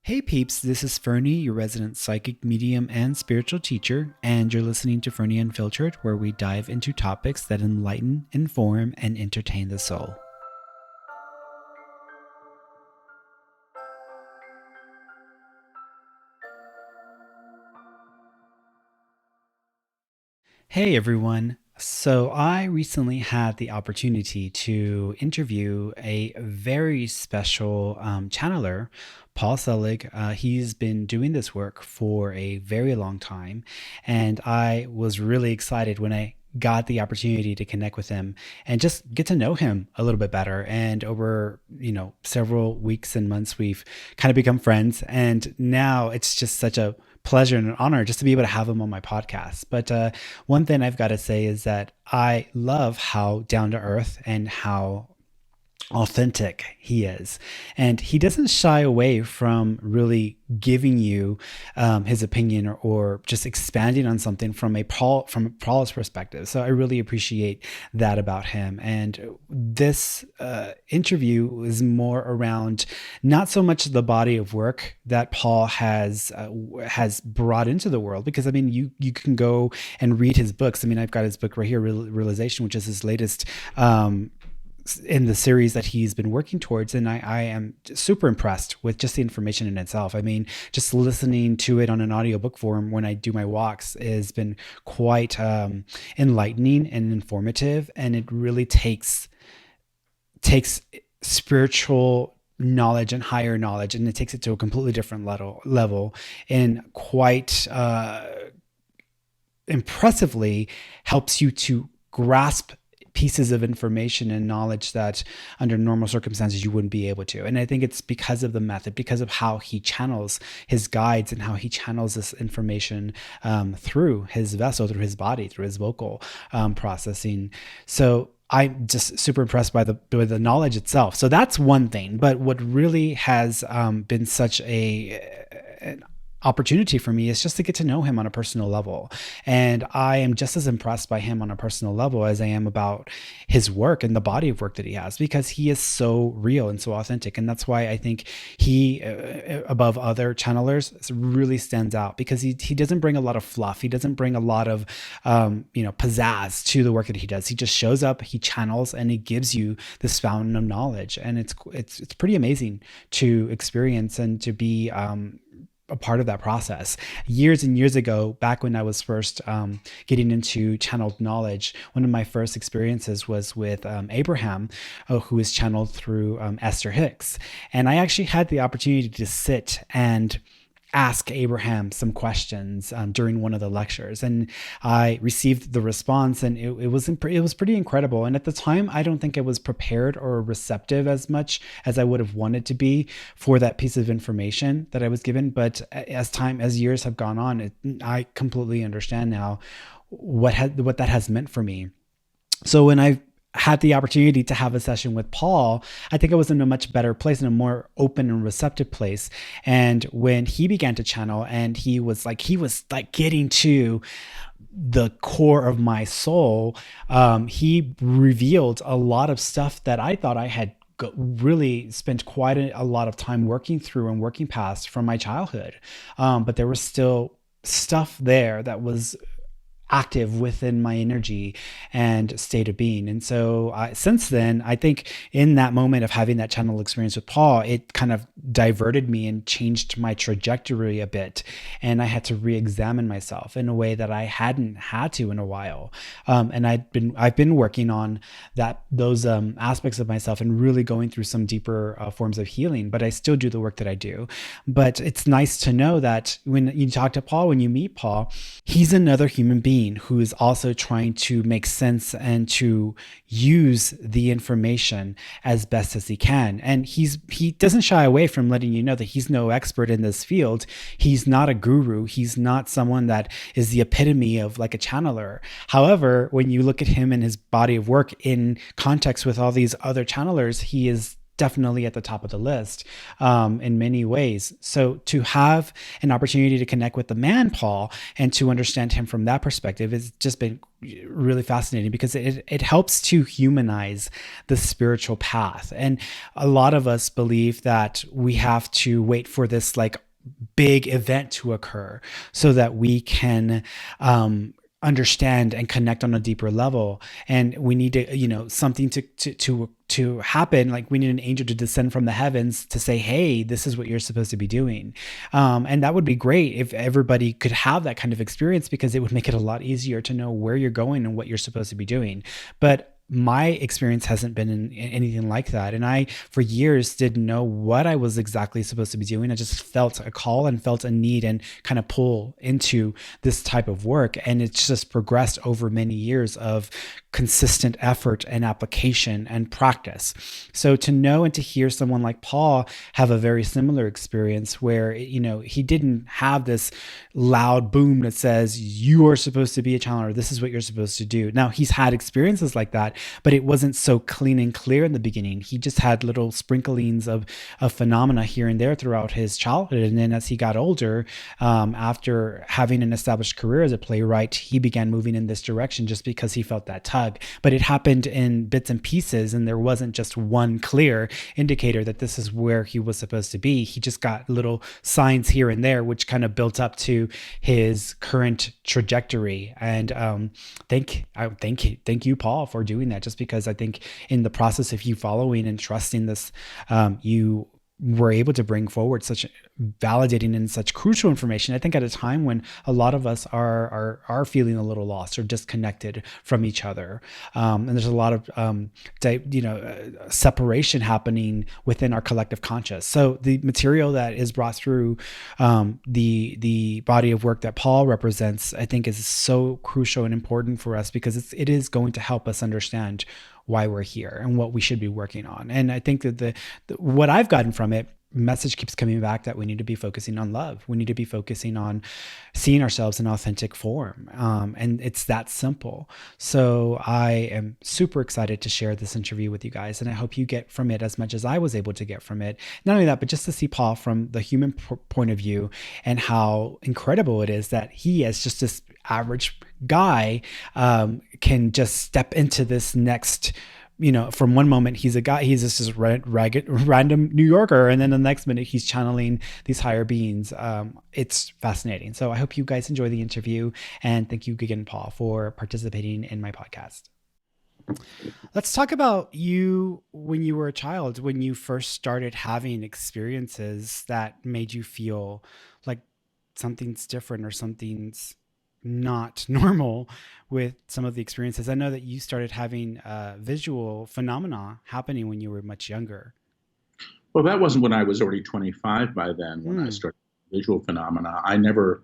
Hey peeps, this is Fernie, your resident psychic medium and spiritual teacher, and you're listening to Fernie Unfiltered, where we dive into topics that enlighten, inform, and entertain the soul. Hey everyone. So I recently had the opportunity to interview a very special channeler, Paul Selig. He's been doing this work for a very long time, and I was really excited when I got the opportunity to connect with him and just get to know him a little bit better. And over, several weeks and months, we've kind of become friends. And now it's just such a pleasure and an honor just to be able to have him on my podcast. But one thing I've got to say is that I love how down to earth and how authentic he is, and he doesn't shy away from really giving you his opinion, or just expanding on something from Paul's perspective. So I really appreciate that about him. And this interview is more around not so much the body of work that Paul has brought into the world, because I mean you can go and read his books. I mean, I've got his book right here, Realization, which is his latest in the series that he's been working towards. And I am super impressed with just the information in itself. I mean, just listening to it on an audiobook form when I do my walks has been quite enlightening and informative. And it really takes spiritual knowledge and higher knowledge, and it takes it to a completely different level and quite impressively helps you to grasp pieces of information and knowledge that under normal circumstances you wouldn't be able to. And I think it's because of the method, because of how he channels his guides and how he channels this information through his vessel, through his body, through his vocal processing. So I'm just super impressed by the knowledge itself. So that's one thing. But what really has been such an opportunity for me is just to get to know him on a personal level. And I am just as impressed by him on a personal level as I am about his work and the body of work that he has, because he is so real and so authentic. And that's why I think he, above other channelers, really stands out, because he doesn't bring a lot of fluff. He doesn't bring a lot of, pizzazz to the work that he does. He just shows up, he channels, and he gives you this fountain of knowledge. And it's pretty amazing to experience and to be, a part of that process. Years and years ago, back when I was first getting into channeled knowledge, one of my first experiences was with Abraham, who is channeled through Esther Hicks. And I actually had the opportunity to sit and ask Abraham some questions during one of the lectures, and I received the response, and it was pretty incredible. And at the time, I don't think I was prepared or receptive as much as I would have wanted to be for that piece of information that I was given. But as years have gone on, I completely understand now what that has meant for me. So when I had the opportunity to have a session with Paul, I think I was in a much better place, in a more open and receptive place. And when he began to channel, and he was like getting to the core of my soul, he revealed a lot of stuff that I thought I had really spent quite a lot of time working through and working past from my childhood. But there was still stuff there that was active within my energy and state of being. And so since then, I think in that moment of having that channel experience with Paul, it kind of diverted me and changed my trajectory a bit. And I had to re-examine myself in a way that I hadn't had to in a while. And I've been working on those aspects of myself and really going through some deeper forms of healing, but I still do the work that I do. But it's nice to know that when you talk to Paul, when you meet Paul, he's another human being who is also trying to make sense and to use the information as best as he can. And he doesn't shy away from letting you know that he's no expert in this field. He's not a guru. He's not someone that is the epitome of like a channeler. However, when you look at him and his body of work in context with all these other channelers, he is definitely at the top of the list in many ways. So to have an opportunity to connect with the man Paul and to understand him from that perspective has just been really fascinating, because it helps to humanize the spiritual path. And a lot of us believe that we have to wait for this like big event to occur so that we can understand and connect on a deeper level. And we need to, something to happen. Like we need an angel to descend from the heavens to say, hey, this is what you're supposed to be doing. And that would be great if everybody could have that kind of experience, because it would make it a lot easier to know where you're going and what you're supposed to be doing. But my experience hasn't been in anything like that. And I, for years, didn't know what I was exactly supposed to be doing. I just felt a call and felt a need and kind of pull into this type of work. And it's just progressed over many years of consistent effort and application and practice. So to know and to hear someone like Paul have a very similar experience where, he didn't have this loud boom that says, you are supposed to be a channeler, this is what you're supposed to do. Now, he's had experiences like that, but it wasn't so clean and clear in the beginning. He just had little sprinklings of phenomena here and there throughout his childhood. And then as he got older, after having an established career as a playwright, he began moving in this direction just because he felt that tug. But it happened in bits and pieces, and there wasn't just one clear indicator that this is where he was supposed to be. He just got little signs here and there, which kind of built up to his current trajectory. And thank you, Paul, for doing that. Just because I think in the process of you following and trusting this, you were able to bring forward such validating and such crucial information. I think at a time when a lot of us are feeling a little lost or disconnected from each other, and there's a lot of separation happening within our collective conscious. So the material that is brought through the body of work that Paul represents, I think, is so crucial and important for us, because it is going to help us understand why we're here and what we should be working on. And I think that what I've gotten from it, message keeps coming back that we need to be focusing on love. We need to be focusing on seeing ourselves in authentic form. And it's that simple. So I am super excited to share this interview with you guys. And I hope you get from it as much as I was able to get from it. Not only that, but just to see Paul from the human point of view, and how incredible it is that he, as just this average guy, can just step into this next, from one moment he's a guy, he's just this random New Yorker, and then the next minute he's channeling these higher beings. It's fascinating. So I hope you guys enjoy the interview, and thank you again, Paul, for participating in my podcast. Let's talk about you when you were a child, when you first started having experiences that made you feel like something's different or something's not normal with some of the experiences. I know that you started having visual phenomena happening when you were much younger. Well, that wasn't when I was already 25 by then, when I started visual phenomena. I never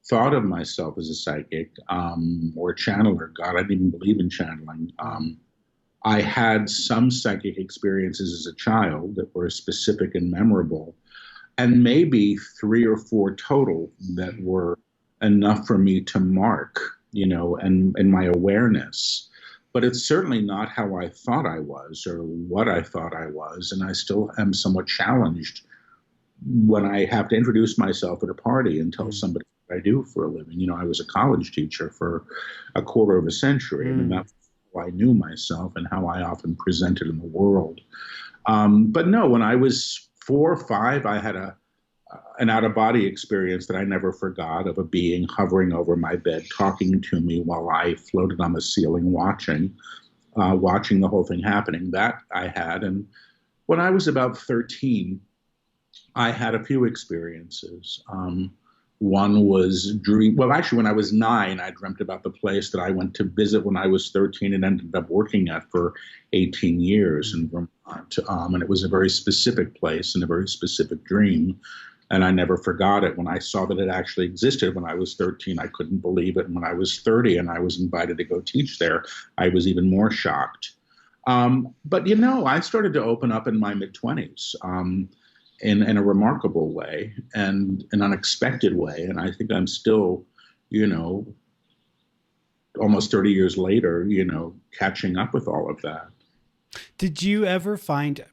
thought of myself as a psychic or a channeler. God, I didn't even believe in channeling. I had some psychic experiences as a child that were specific and memorable, and maybe 3 or 4 total that were enough for me to mark, and my awareness. But it's certainly not how I thought I was or what I thought I was. And I still am somewhat challenged when I have to introduce myself at a party and tell somebody what I do for a living. I was a college teacher for a quarter of a century. I mean, that's how I knew myself and how I often presented in the world. But no, when I was 4 or 5, I had an out-of-body experience that I never forgot, of a being hovering over my bed, talking to me while I floated on the ceiling, watching the whole thing happening. That I had. And when I was about 13, I had a few experiences. One was actually, when I was 9, I dreamt about the place that I went to visit when I was 13 and ended up working at for 18 years in Vermont. And it was a very specific place and a very specific dream. And I never forgot it. When I saw that it actually existed when I was 13, I couldn't believe it. And when I was 30 and I was invited to go teach there, I was even more shocked. But, I started to open up in my mid-20s in a remarkable way and an unexpected way. And I think I'm still, almost 30 years later, catching up with all of that. Did you ever find,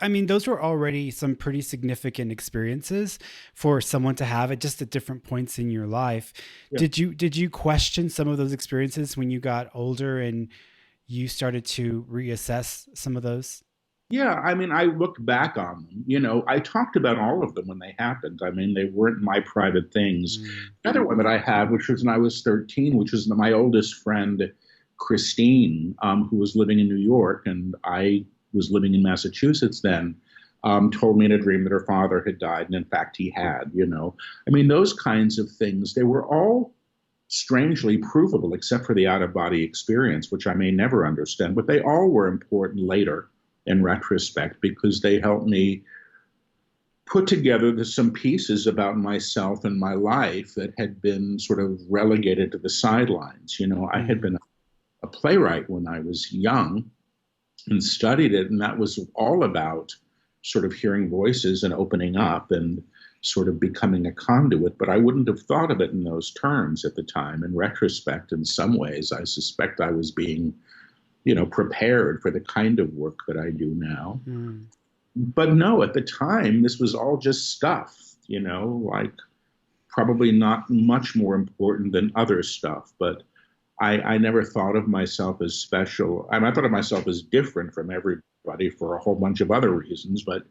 I mean, those were already some pretty significant experiences for someone to have at just at different points in your life. Yeah. Did you question some of those experiences when you got older and you started to reassess some of those? Yeah, I mean, I look back on them. I talked about all of them when they happened. I mean, they weren't my private things. Mm. Another one that I had, which was when I was 13, which was my oldest friend, Christine, who was living in New York, and I was living in Massachusetts then, told me in a dream that her father had died. And in fact, he had. I mean, those kinds of things, they were all strangely provable, except for the out of body experience, which I may never understand, but they all were important later in retrospect because they helped me put together some pieces about myself and my life that had been sort of relegated to the sidelines. I had Mm. been a playwright when I was young and studied it, and that was all about sort of hearing voices and opening up and sort of becoming a conduit. But I wouldn't have thought of it in those terms at the time. In retrospect, in some ways, I suspect I was being prepared for the kind of work that I do now. Mm. But no, at the time, this was all just stuff, like probably not much more important than other stuff. But I never thought of myself as special. I thought of myself as different from everybody for a whole bunch of other reasons, but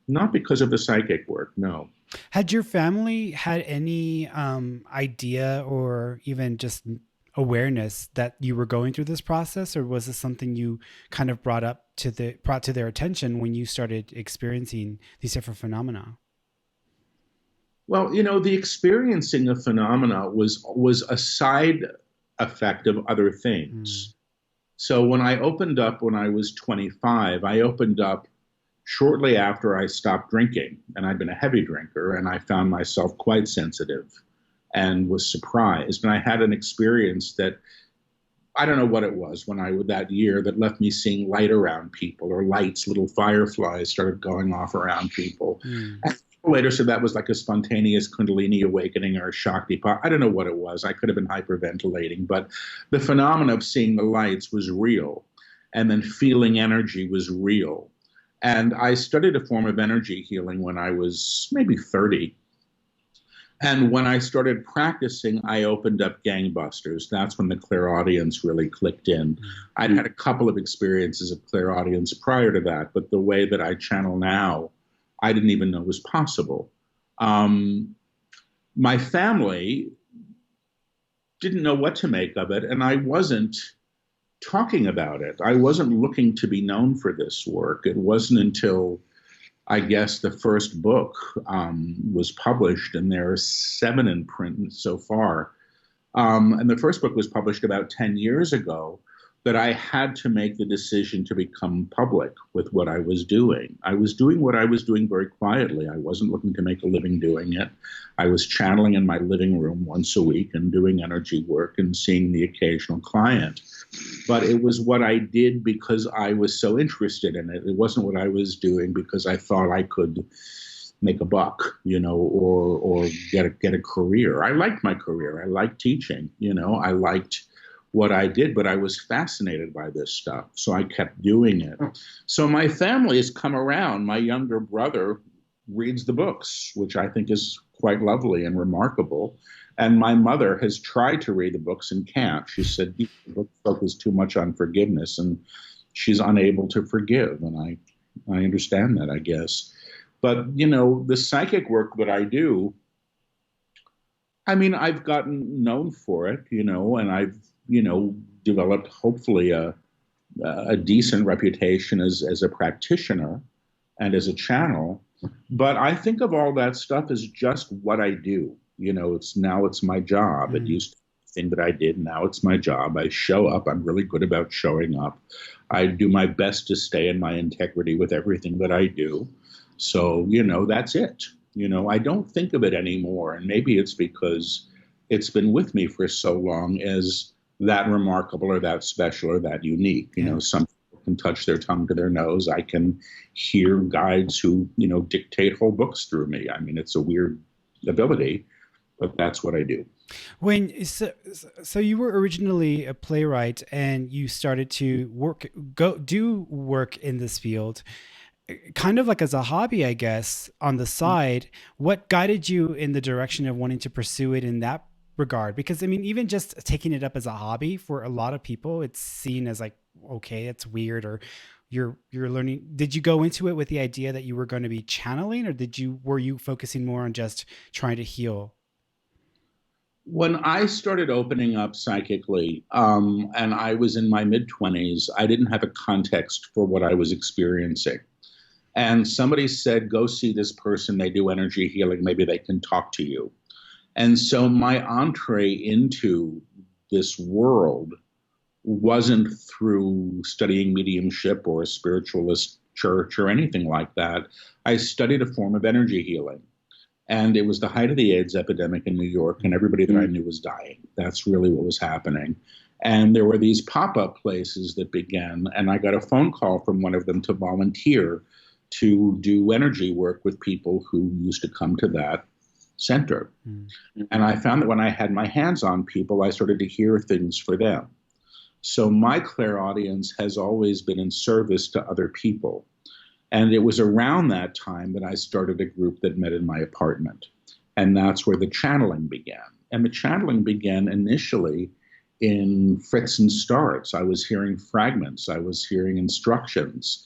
not because of the psychic work, no. Had your family had any idea or even just awareness that you were going through this process, or was this something you kind of brought to their attention when you started experiencing these different phenomena? Well, the experiencing of phenomena was a side effect of other Mm. things. So when I opened up when I was 25, I opened up shortly after I stopped drinking, and I'd been a heavy drinker, and I found myself quite sensitive and was surprised. And I had an experience that I don't know what it was that year that left me seeing light around people or lights, little fireflies started going off around people. Mm. And people later said that was like a spontaneous Kundalini awakening or a Shakti. I don't know what it was. I could have been hyperventilating, but the phenomenon of seeing the lights was real. And then feeling energy was real. And I studied a form of energy healing when I was maybe 30. And when I started practicing, I opened up gangbusters. That's when the clairaudience really clicked in. I'd had a couple of experiences of clairaudience prior to that, but the way that I channel now, I didn't even know was possible. My family didn't know what to make of it, and I wasn't talking about it. I wasn't looking to be known for this work. It wasn't until I guess the first book was published, and there are 7 in print so far. And the first book was published about 10 years ago, that I had to make the decision to become public with what I was doing. I was doing what I was doing very quietly. I wasn't looking to make a living doing it. I was channeling in my living room once a week and doing energy work and seeing the occasional client. But it was what I did because I was so interested in it. It wasn't what I was doing because I thought I could make a buck, or get a career. I liked my career. I liked teaching, I liked what I did, but I was fascinated by this stuff. So I kept doing it. So my family has come around. My younger brother reads the books, which I think is quite lovely and remarkable. And my mother has tried to read the books and can't. She said the book focus too much on forgiveness, and she's unable to forgive. And I understand that, I guess. But, the psychic work that I do, I mean, I've gotten known for it, and I've, developed hopefully a decent reputation as a practitioner and as a channel. But I think of all that stuff as just what I do. It's my job. It Mm. used to be the thing that I did. Now it's my job. I show up. I'm really good about showing up. I do my best to stay in my integrity with everything that I do. So, that's it. I don't think of it anymore. And maybe it's because it's been with me for so long as that remarkable or that special or that unique. Yeah. Some people can touch their tongue to their nose. I can hear guides who, dictate whole books through me. I mean, it's a weird ability, but that's what I do. So you were originally a playwright and you started to do work in this field. kind of like as a hobby, I guess, on the side, what guided you in the direction of wanting to pursue it in that regard? Because I mean, even just taking it up as a hobby for a lot of people, it's seen as like, okay, it's weird, or you're learning. Did you go into it with the idea that you were going to be channeling, or were you focusing more on just trying to heal? When I started opening up psychically, and I was in my mid-20s, I didn't have a context for what I was experiencing. And somebody said, go see this person. They do energy healing. Maybe they can talk to you. And so my entree into this world wasn't through studying mediumship or a spiritualist church or anything like that. I studied a form of energy healing. And it was the height of the AIDS epidemic in New York, and everybody that I knew was dying. That's really what was happening. And there were these pop-up places that began, and I got a phone call from one of them to volunteer to do energy work with people who used to come to that center. Mm-hmm. And I found that when I had my hands on people, I started to hear things for them. So my clairaudience has always been in service to other people. And it was around that time that I started a group that met in my apartment. And that's where the channeling began. And the channeling began initially in fits and starts. I was hearing fragments. I was hearing instructions.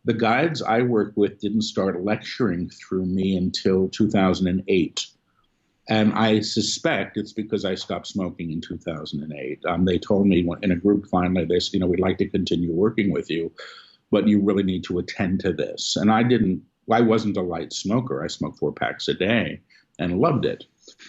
The guides I worked with didn't start lecturing through me until 2008. And I suspect it's because I stopped smoking in 2008. They told me in a group finally, they said, we'd like to continue working with you, but you really need to attend to this. And I wasn't a light smoker. I smoked 4 packs a day and loved it.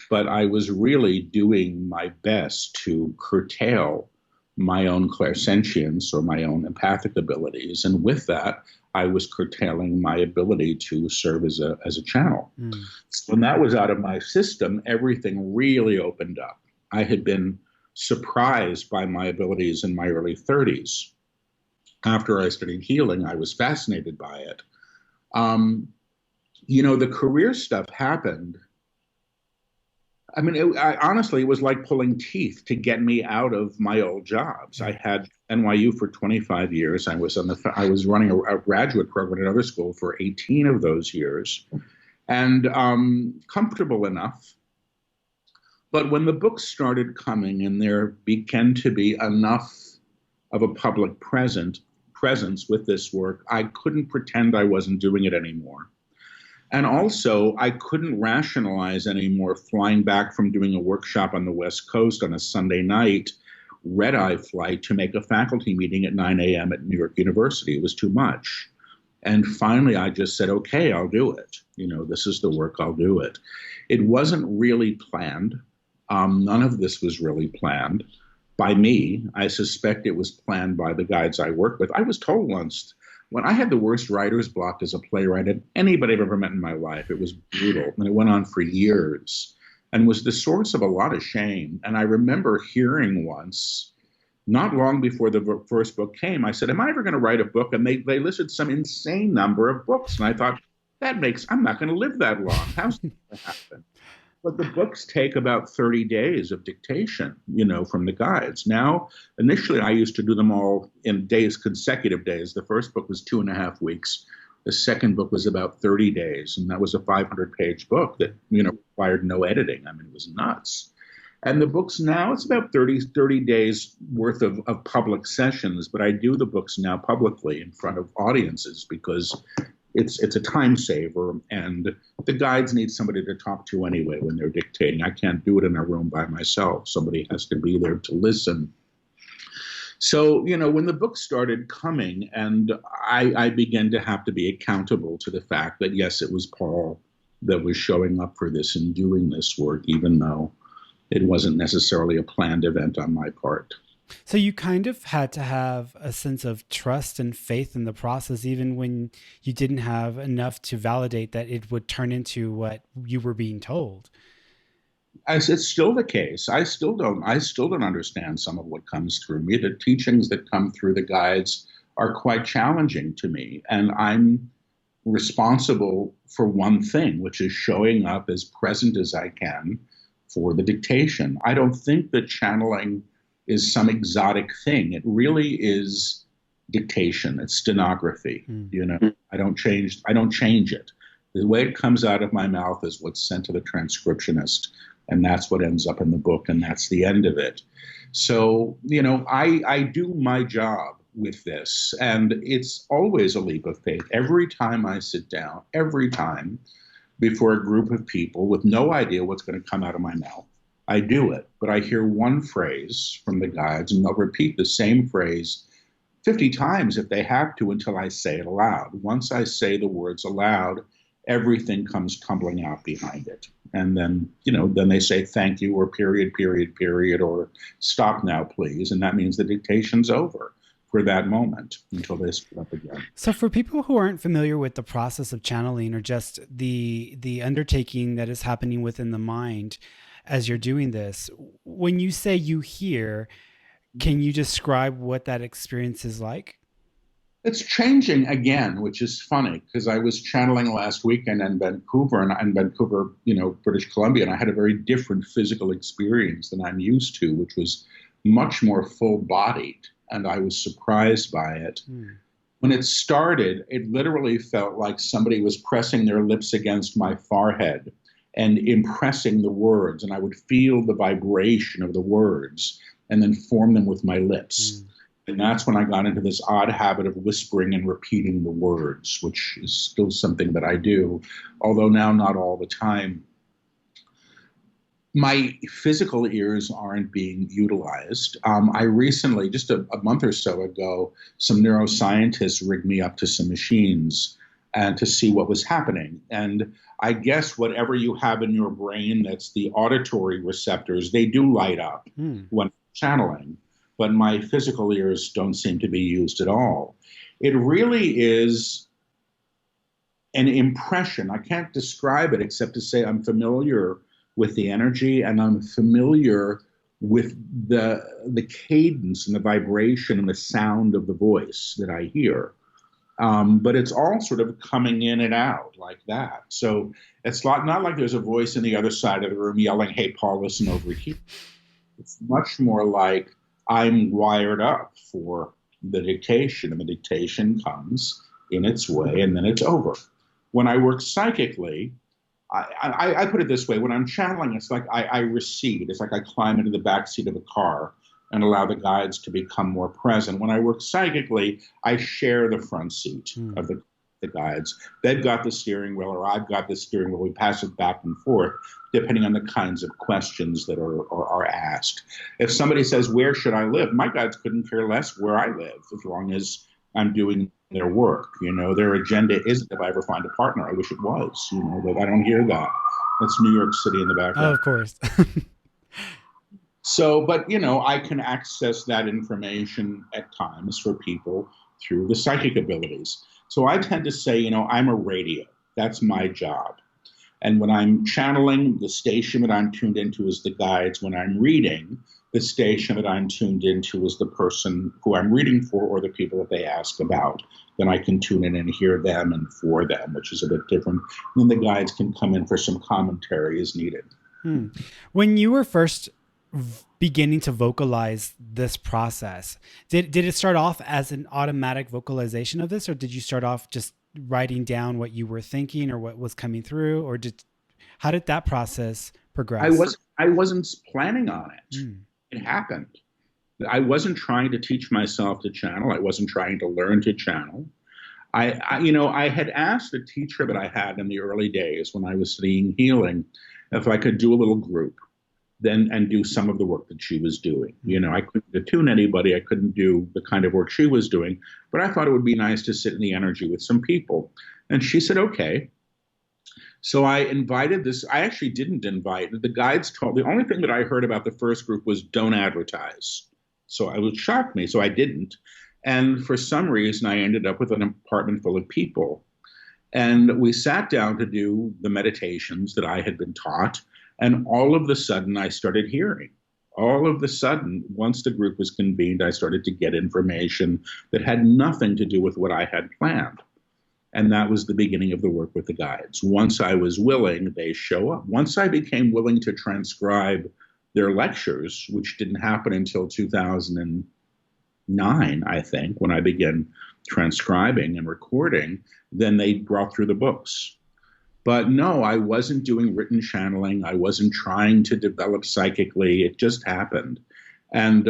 But I was really doing my best to curtail my own clairsentience or my own empathic abilities. And with that, I was curtailing my ability to serve as a channel. Mm. So when that was out of my system, everything really opened up. I had been surprised by my abilities in my early 30s. After I studied healing, I was fascinated by it. The career stuff happened. I mean, honestly, it was like pulling teeth to get me out of my old jobs. I had NYU for 25 years. I was running a graduate program at another school for 18 of those years, and comfortable enough. But when the books started coming and there began to be enough of a public presence with this work, I couldn't pretend I wasn't doing it anymore. And also, I couldn't rationalize anymore flying back from doing a workshop on the West Coast on a Sunday night, red-eye flight, to make a faculty meeting at 9 a.m. at New York University. It was too much. And finally, I just said, okay, I'll do it. This is the work, I'll do it. It wasn't really planned. None of this was really planned by me. I suspect it was planned by the guides I work with. I was told once, when I had the worst writer's block as a playwright of anybody I've ever met in my life, it was brutal. And it went on for years and was the source of a lot of shame. And I remember hearing once, not long before the first book came, I said, am I ever going to write a book? And they listed some insane number of books. And I thought, I'm not going to live that long. How's that going to happen? But the books take about 30 days of dictation, from the guides. Now, initially, I used to do them all in consecutive days. The first book was 2.5 weeks. The second book was about 30 days. And that was a 500-page book that, required no editing. I mean, it was nuts. And the books now, it's about 30 days worth of public sessions. But I do the books now publicly in front of audiences because it's a time saver, and the guides need somebody to talk to anyway when they're dictating. I can't do it in a room by myself. Somebody has to be there to listen. So, when the book started coming, and I began to have to be accountable to the fact that, yes, it was Paul that was showing up for this and doing this work, even though it wasn't necessarily a planned event on my part. So you kind of had to have a sense of trust and faith in the process, even when you didn't have enough to validate that it would turn into what you were being told. It's still the case. I still don't understand some of what comes through me. The teachings that come through the guides are quite challenging to me. And I'm responsible for one thing, which is showing up as present as I can for the dictation. I don't think that channeling is some exotic thing. It really is dictation. It's stenography. You know, I don't change it. The way it comes out of my mouth is what's sent to the transcriptionist, and that's what ends up in the book, and that's the end of it. So, you know, I do my job with this, and it's always a leap of faith. Every time I sit down, every time before a group of people with no idea what's going to come out of my mouth, I do it. But I hear one phrase from the guides, and they'll repeat the same phrase 50 times if they have to until I say it aloud. Once I say the words aloud, everything comes tumbling out behind it. And then, you know, then they say thank you or period, period, period, or stop now, please. And that means the dictation's over for that moment until they split up again. So for people who aren't familiar with the process of channeling, or just the undertaking that is happening within the mind as you're doing this, when you say you hear, can you describe what that experience is like? It's changing again, which is funny because I was channeling last weekend in Vancouver, and Vancouver, you know, British Columbia, and I had a very different physical experience than I'm used to, which was much more full-bodied, and I was surprised by it. When it started, it literally felt like somebody was pressing their lips against my forehead and impressing the words, and I would feel the vibration of the words and then form them with my lips. And that's when I got into this odd habit of whispering and repeating the words, which is still something that I do, although now not all the time. My physical ears aren't being utilized. I recently, just a month or so ago, some neuroscientists rigged me up to some machines and to see what was happening. And I guess whatever you have in your brain that's the auditory receptors, they do light up when channeling. But my physical ears don't seem to be used at all. It really is an impression. I can't describe it except to say I'm familiar with the energy, and I'm familiar with the cadence and the vibration and the sound of the voice that I hear. But it's all sort of coming in and out like that. So it's not like there's a voice in the other side of the room yelling, "Hey, Paul, listen over here." It's much more like I'm wired up for the dictation, and the dictation comes in its way, and then it's over. When I work psychically, I put it this way. When I'm channeling, it's like I recede. It's like I climb into the backseat of a car and allow the guides to become more present. When I work psychically, I share the front seat of the guides. They've got the steering wheel, or I've got the steering wheel. We pass it back and forth, depending on the kinds of questions that are asked. If somebody says, "Where should I live?" my guides couldn't care less where I live, as long as I'm doing their work. You know, their agenda isn't if I ever find a partner. I wish it was, you know, but I don't hear that. That's New York City in the background. Oh, of course. So, but, you know, I can access that information at times for people through the psychic abilities. So I tend to say, you know, I'm a radio. That's my job. And when I'm channeling, the station that I'm tuned into is the guides. When I'm reading, the station that I'm tuned into is the person who I'm reading for, or the people that they ask about. Then I can tune in and hear them and for them, which is a bit different. And then the guides can come in for some commentary as needed. When you were first beginning to vocalize this process, did it start off as an automatic vocalization of this, or did you start off just writing down what you were thinking or what was coming through, or how did that process progress? I wasn't planning on it. It happened. I wasn't trying to teach myself to channel. I wasn't trying to learn to channel. I had asked a teacher that I had in the early days when I was studying healing if I could do a little group and do some of the work that she was doing. You know, I couldn't attune anybody. I couldn't do the kind of work she was doing, but I thought it would be nice to sit in the energy with some people. And she said, okay. So I invited this. I actually didn't invite. The guides told, the only thing that I heard about the first group was don't advertise. So it shocked me. So I didn't. And for some reason, I ended up with an apartment full of people. And we sat down to do the meditations that I had been taught. And all of a sudden, I started hearing. All of a sudden, once the group was convened, I started to get information that had nothing to do with what I had planned. And that was the beginning of the work with the guides. Once I was willing, they show up. Once I became willing to transcribe their lectures, which didn't happen until 2009, 9, I think, when I began transcribing and recording, then they brought through the books. But no, I wasn't doing written channeling. I wasn't trying to develop psychically. It just happened. And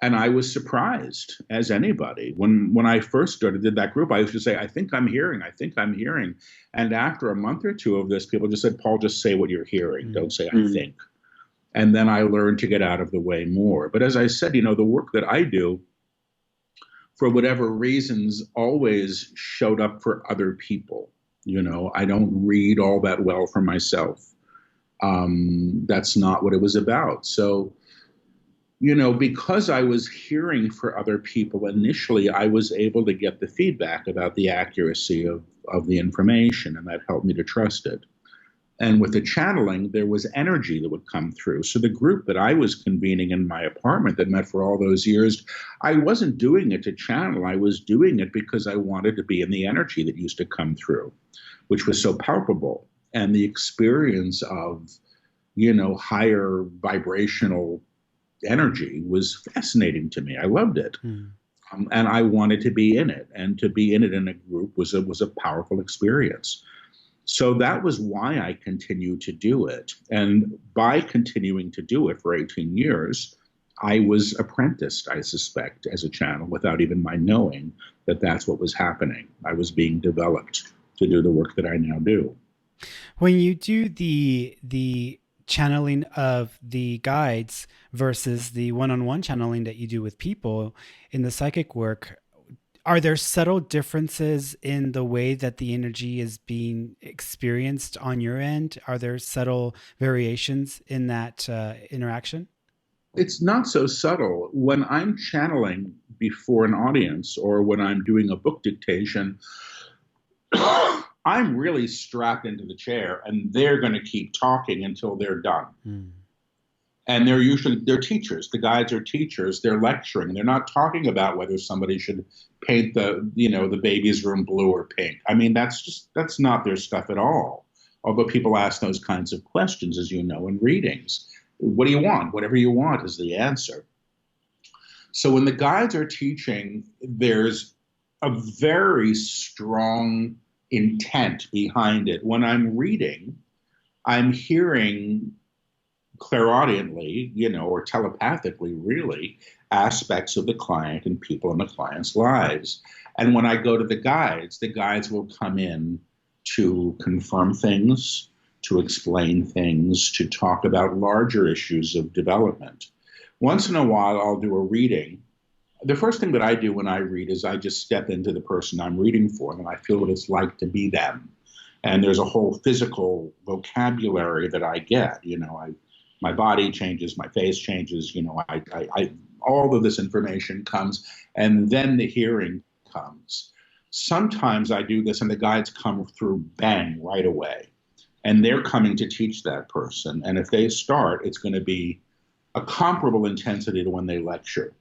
and I was surprised, as anybody. When I first started, did that group, I used to say, I think I'm hearing, I think I'm hearing. And after a month or two of this, people just said, Paul, just say what you're hearing. Don't say I think. And then I learned to get out of the way more. But as I said, the work that I do, for whatever reasons, always showed up for other people. I don't read all that well for myself. That's not what it was about. So, because I was hearing for other people initially, I was able to get the feedback about the accuracy of the information, and that helped me to trust it. And with the channeling, there was energy that would come through. So the group that I was convening in my apartment that met for all those years, I wasn't doing it to channel. I was doing it because I wanted to be in the energy that used to come through, which was so palpable. And the experience of, higher vibrational energy was fascinating to me. I loved it. And I wanted to be in it. And to be in it in a group was a powerful experience. So that was why I continued to do it. And by continuing to do it for 18 years, I was apprenticed, I suspect, as a channel without even my knowing that that's what was happening. I was being developed to do the work that I now do. When you do the channeling of the guides versus the one-on-one channeling that you do with people in the psychic work, are there subtle differences in the way that the energy is being experienced on your end? Are there subtle variations in that interaction? It's not so subtle. When I'm channeling before an audience or when I'm doing a book dictation, I'm really strapped into the chair and they're going to keep talking until they're done. And they're teachers. The guides are teachers. They're lecturing. They're not talking about whether somebody should paint the baby's room blue or pink. I mean, that's not their stuff at all. Although people ask those kinds of questions, as you know, in readings. What do you want? Whatever you want is the answer. So when the guides are teaching, there's a very strong intent behind it. When I'm reading, I'm hearing clairaudiently, or telepathically, really, aspects of the client and people in the client's lives. And when I go to the guides will come in to confirm things, to explain things, to talk about larger issues of development. Once in a while, I'll do a reading. The first thing that I do when I read is I just step into the person I'm reading for, and I feel what it's like to be them. And there's a whole physical vocabulary that I get. My body changes, my face changes, all of this information comes, and then the hearing comes. Sometimes I do this and the guides come through bang right away, and they're coming to teach that person. And if they start, it's going to be a comparable intensity to when they lecture.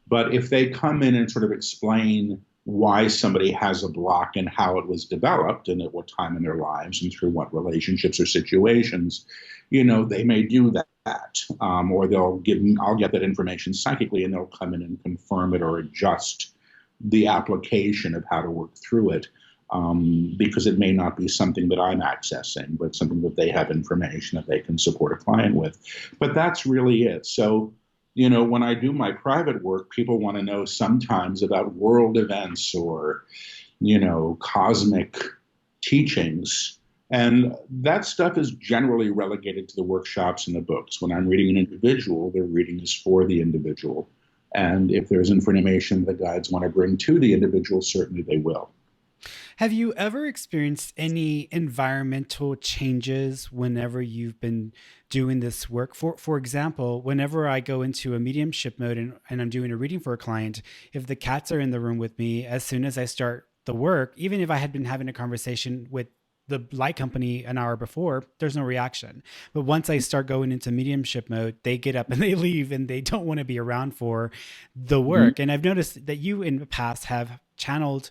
But if they come in and sort of explain why somebody has a block and how it was developed and at what time in their lives and through what relationships or situations, they may do that. Or I'll get that information psychically and they'll come in and confirm it or adjust the application of how to work through it, because it may not be something that I'm accessing, but something that they have information that they can support a client with. But that's really it. So, when I do my private work, people want to know sometimes about world events or, cosmic teachings. And that stuff is generally relegated to the workshops and the books. When I'm reading an individual, their reading is for the individual. And if there's information the guides want to bring to the individual, certainly they will. Have you ever experienced any environmental changes whenever you've been doing this work? For example, whenever I go into a mediumship mode and I'm doing a reading for a client, if the cats are in the room with me, as soon as I start the work, even if I had been having a conversation with the light company an hour before, there's no reaction. But once I start going into mediumship mode, they get up and they leave and they don't want to be around for the work. And I've noticed that you in the past have channeled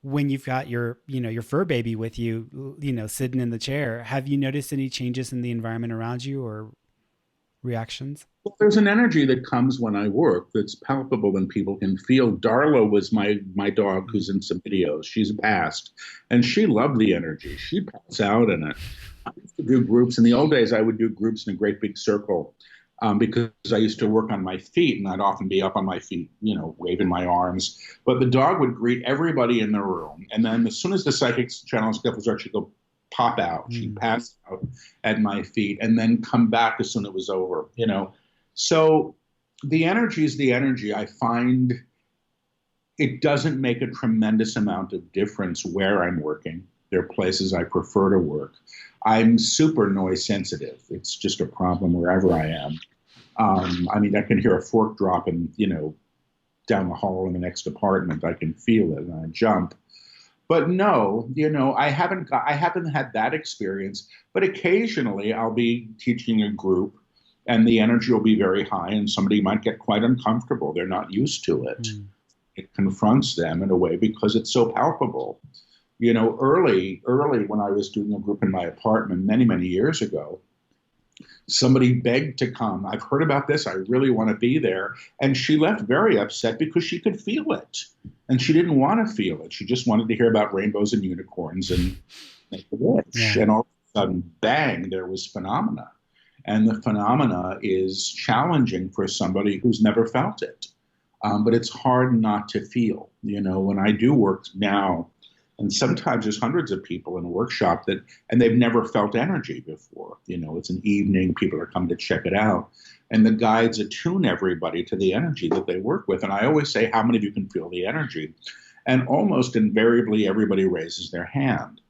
when you've got your fur baby with you, sitting in the chair. Have you noticed any changes in the environment around you or? reactions? Well, there's an energy that comes when I work that's palpable and people can feel. Darla was my dog who's in some videos. She's passed, and she loved the energy. She'd pass out in it. I used to do groups. In the old days, I would do groups in a great big circle because I used to work on my feet, and I'd often be up on my feet, waving my arms. But the dog would greet everybody in the room, and then as soon as the psychic channel stuff was she'd go pop out. She'd pass out at my feet, and then come back as soon as it was over. So the energy is the energy. I find it doesn't make a tremendous amount of difference where I'm working. There are places I prefer to work. I'm super noise sensitive. It's just a problem wherever I am. I can hear a fork dropping, down the hall in the next apartment. I can feel it and I jump. But no, I haven't had that experience. But occasionally I'll be teaching a group and the energy will be very high and somebody might get quite uncomfortable. They're not used to it. It confronts them in a way because it's so palpable. Early when I was doing a group in my apartment many, many years ago, somebody begged to come. I've heard about this. I really want to be there. And she left very upset because she could feel it. And she didn't want to feel it. She just wanted to hear about rainbows and unicorns and make a wish. Yeah. And all of a sudden, bang, there was phenomena. And the phenomena is challenging for somebody who's never felt it. But it's hard not to feel. When I do work now, and sometimes there's hundreds of people in a workshop and they've never felt energy before. It's an evening, people are coming to check it out. And the guides attune everybody to the energy that they work with. And I always say, how many of you can feel the energy? And almost invariably, everybody raises their hand.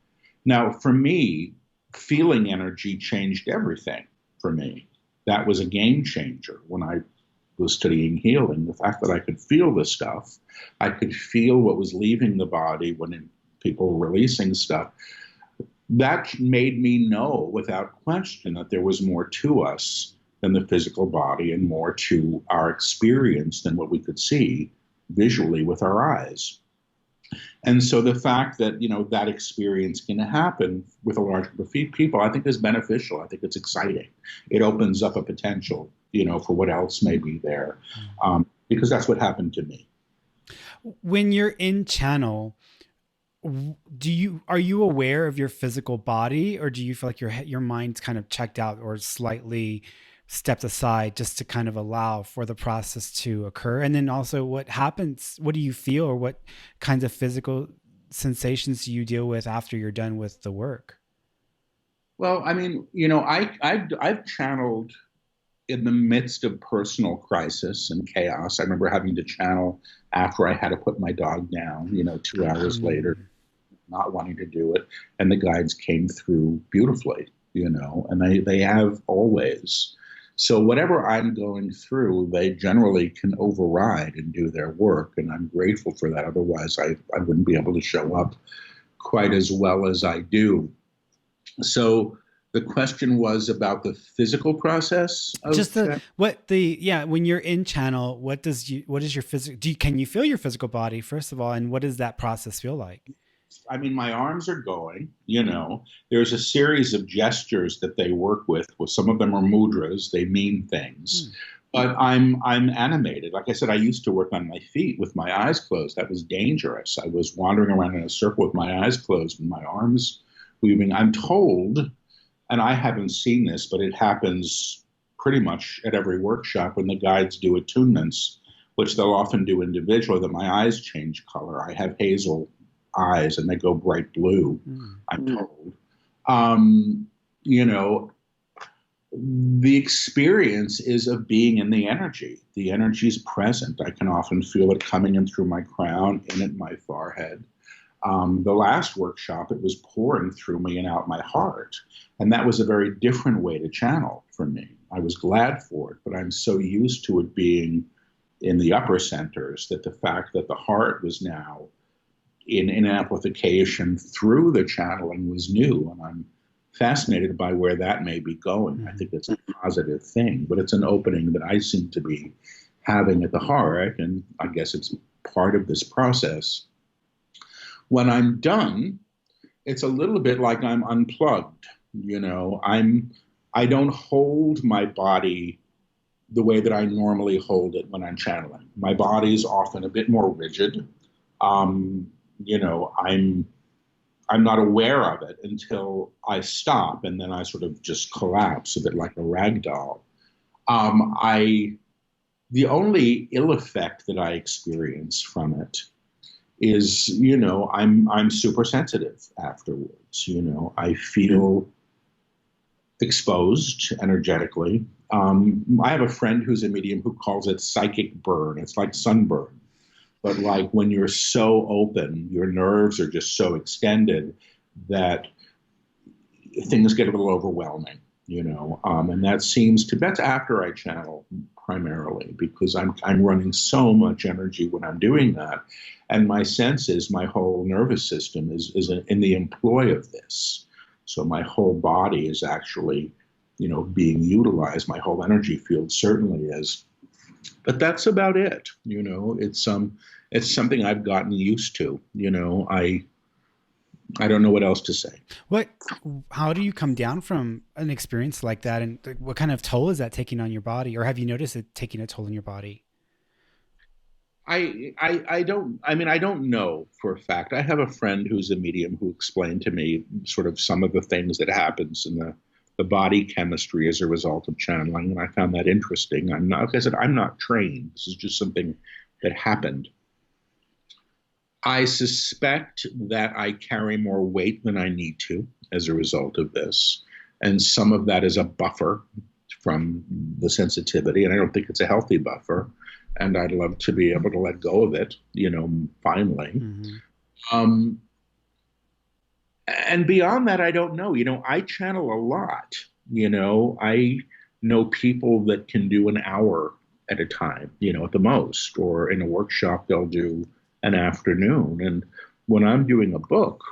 Now, for me, feeling energy changed everything for me. That was a game changer when I was studying healing. The fact that I could feel the stuff, I could feel what was leaving the body when people were releasing stuff. That made me know without question that there was more to us than the physical body and more to our experience than what we could see visually with our eyes. And so the fact that, that experience can happen with a large group of people, I think is beneficial. I think it's exciting. It opens up a potential, for what else may be there, because that's what happened to me. When you're in channel, are you aware of your physical body, or do you feel like your mind's kind of checked out or slightly stepped aside just to kind of allow for the process to occur? And then also what happens, what do you feel, or what kinds of physical sensations do you deal with after you're done with the work? Well, I've channeled in the midst of personal crisis and chaos. I remember having to channel after I had to put my dog down, 2 hours later, not wanting to do it. And the guides came through beautifully, and they have always. So whatever I'm going through, they generally can override and do their work. And I'm grateful for that. Otherwise, I wouldn't be able to show up quite as well as I do. So the question was about the physical process of when you're in channel, what is your physical, can you feel your physical body first of all, and what does that process feel like? My arms are going, there's a series of gestures that they work with. Well, some of them are mudras, they mean things. But I'm animated. Like I said, I used to work on my feet with my eyes closed. That was dangerous. I was wandering around in a circle with my eyes closed and my arms moving. I'm told, and I haven't seen this, but it happens pretty much at every workshop when the guides do attunements, which they'll often do individually, that my eyes change color. I have hazel eyes and they go bright blue, I'm told. The experience is of being in the energy. The energy is present. I can often feel it coming in through my crown, in at my forehead. The last workshop, it was pouring through me and out my heart. And that was a very different way to channel for me. I was glad for it, but I'm so used to it being in the upper centers that the fact that the heart was now in amplification through the channeling was new. And I'm fascinated by where that may be going. I think it's a positive thing, but it's an opening that I seem to be having at the heart. And I guess it's part of this process. When I'm done, it's a little bit like I'm unplugged. I don't hold my body the way that I normally hold it when I'm channeling. My body's often a bit more rigid. Um, you know, I'm not aware of it until I stop, and then I sort of just collapse a bit like a rag doll. I The only ill effect that I experience from it is, you know, I'm super sensitive afterwards. You know, I feel exposed energetically. I have a friend who's a medium who calls it psychic burn. It's like sunburn, but like when you're so open, your nerves are just so extended that things get a little overwhelming, you know. And that's after I channel primarily, because I'm running so much energy when I'm doing that, and my sense is my whole nervous system is in the employ of this. So my whole body is actually, you know, being utilized. My whole energy field certainly is. But that's about it. You know, it's something I've gotten used to. You know, I don't know what else to say. How do you come down from an experience like that? And what kind of toll is that taking on your body? Or have you noticed it taking a toll on your body? I don't know for a fact. I have a friend who's a medium who explained to me sort of some of the things that happens in the body chemistry as a result of channeling, and I found that interesting. Like I said, I'm not trained. This is just something that happened. I suspect that I carry more weight than I need to as a result of this, and some of that is a buffer from the sensitivity, and I don't think it's a healthy buffer. And I'd love to be able to let go of it, you know, finally. Mm-hmm. And beyond that, I don't know. You know, I channel a lot. You know, I know people that can do an hour at a time, you know, at the most, or in a workshop, they'll do an afternoon. And when I'm doing a book,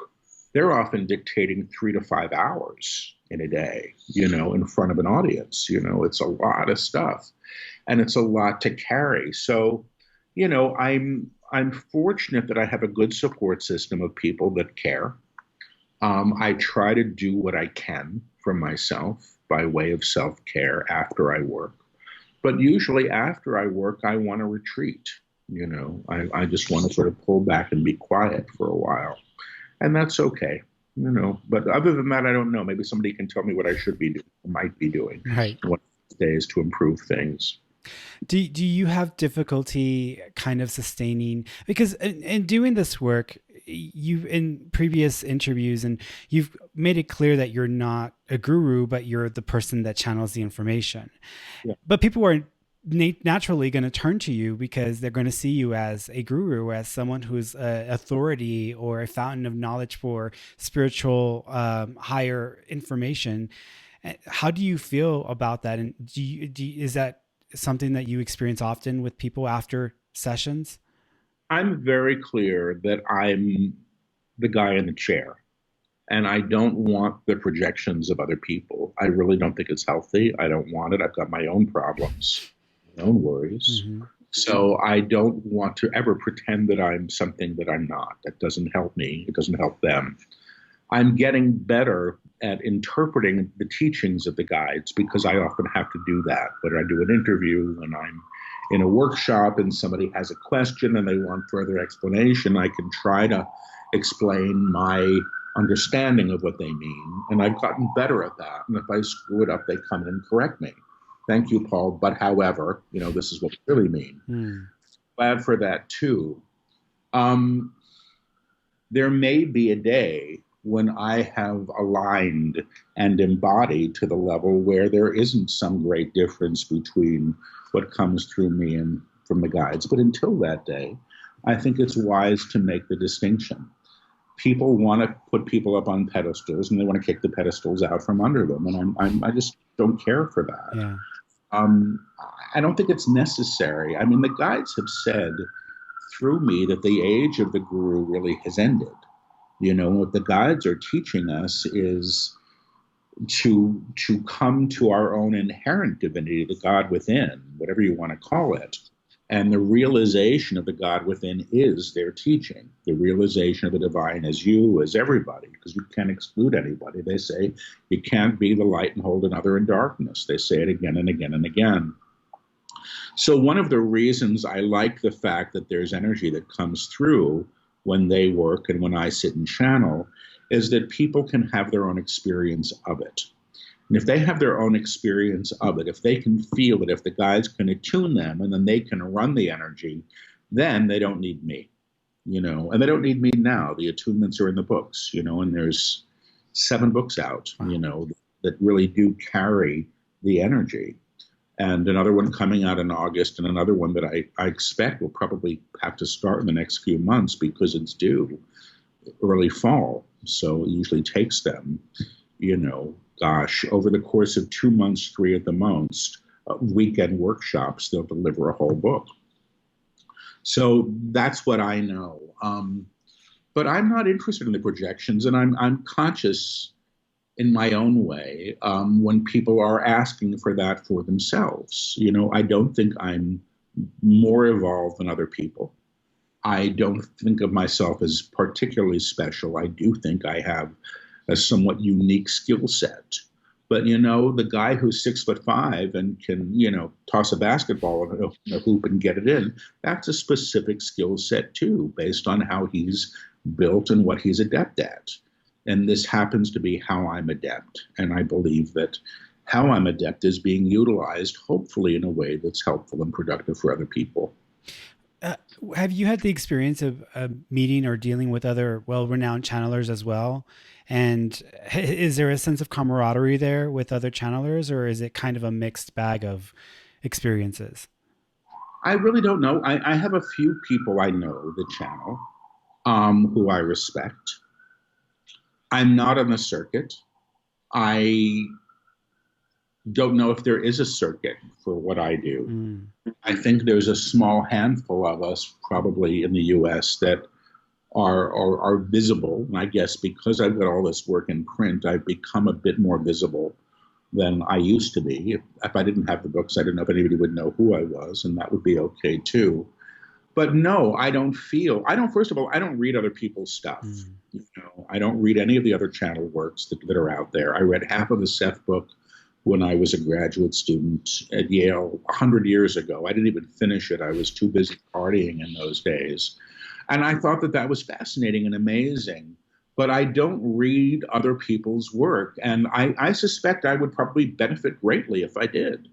they're often dictating 3 to 5 hours in a day, you know, in front of an audience. You know, it's a lot of stuff, and it's a lot to carry. So, you know, I'm fortunate that I have a good support system of people that care. I try to do what I can for myself by way of self-care after I work. But usually after I work, I want to retreat. You know, I just want to sort of pull back and be quiet for a while. And that's okay, you know. But other than that, I don't know. Maybe somebody can tell me what I should be doing, might be doing, Right. one of these days to improve things. Do you have difficulty kind of sustaining, because in doing this work, you in previous interviews, and you've made it clear that you're not a guru, but you're the person that channels the information. Yeah. But people are naturally going to turn to you because they're going to see you as a guru, as someone who's an authority or a fountain of knowledge for spiritual higher information. How do you feel about that? And is that something that you experience often with people after sessions? I'm very clear that I'm the guy in the chair, and I don't want the projections of other people. I really don't think it's healthy. I don't want it. I've got my own problems, my own worries. Mm-hmm. So I don't want to ever pretend that I'm something that I'm not. That doesn't help me. It doesn't help them. I'm getting better at interpreting the teachings of the guides, because I often have to do that. Whether I do an interview, when I'm in a workshop and somebody has a question and they want further explanation, I can try to explain my understanding of what they mean. And I've gotten better at that. And if I screw it up, they come in and correct me. Thank you, Paul. But however, you know, this is what we really mean. Glad for that too. There may be a day when I have aligned and embodied to the level where there isn't some great difference between what comes through me and from the guides. But until that day, I think it's wise to make the distinction. People want to put people up on pedestals, and they want to kick the pedestals out from under them. And I just don't care for that. Yeah. I don't think it's necessary. I mean, the guides have said through me that the age of the guru really has ended. You know, what the guides are teaching us is to come to our own inherent divinity, the God within, whatever you want to call it. And the realization of the God within is their teaching. The realization of the divine as you, as everybody, because you can't exclude anybody. They say you can't be the light and hold another in darkness. They say it again and again and again. So one of the reasons I like the fact that there's energy that comes through when they work and when I sit and channel is that people can have their own experience of it. And if they have their own experience of it, if they can feel it, if the guides can attune them and then they can run the energy, then they don't need me, and they don't need me now. The attunements are in the books, and there's 7 books out, that really do carry the energy. And another one coming out in August, and another one that I expect will probably have to start in the next few months because it's due early fall. So it usually takes them, over the course of 2 months, 3 at the most, weekend workshops, they'll deliver a whole book. So that's what I know. But I'm not interested in the projections, and I'm conscious in my own way when people are asking for that for themselves. I don't think I'm more evolved than other people. I don't think of myself as particularly special. I do think I have a somewhat unique skill set. But, the guy who's 6'5" and can, toss a basketball in a hoop and get it in, that's a specific skill set too, based on how he's built and what he's adept at. And this happens to be how I'm adept. And I believe that how I'm adept is being utilized, hopefully in a way that's helpful and productive for other people. Have you had the experience of meeting or dealing with other well-renowned channelers as well? And is there a sense of camaraderie there with other channelers, or is it kind of a mixed bag of experiences? I really don't know. I have a few people I know that channel who I respect. I'm not on the circuit. I don't know if there is a circuit for what I do. I think there's a small handful of us probably in the US that are visible. And I guess because I've got all this work in print, I've become a bit more visible than I used to be. If I didn't have the books, I don't know if anybody would know who I was, and that would be okay too. But no, first of all, I don't read other people's stuff. I don't read any of the other channel works that are out there. I read half of the Seth book when I was a graduate student at Yale 100 years ago. I didn't even finish it. I was too busy partying in those days. And I thought that was fascinating and amazing. But I don't read other people's work. And I suspect I would probably benefit greatly if I did,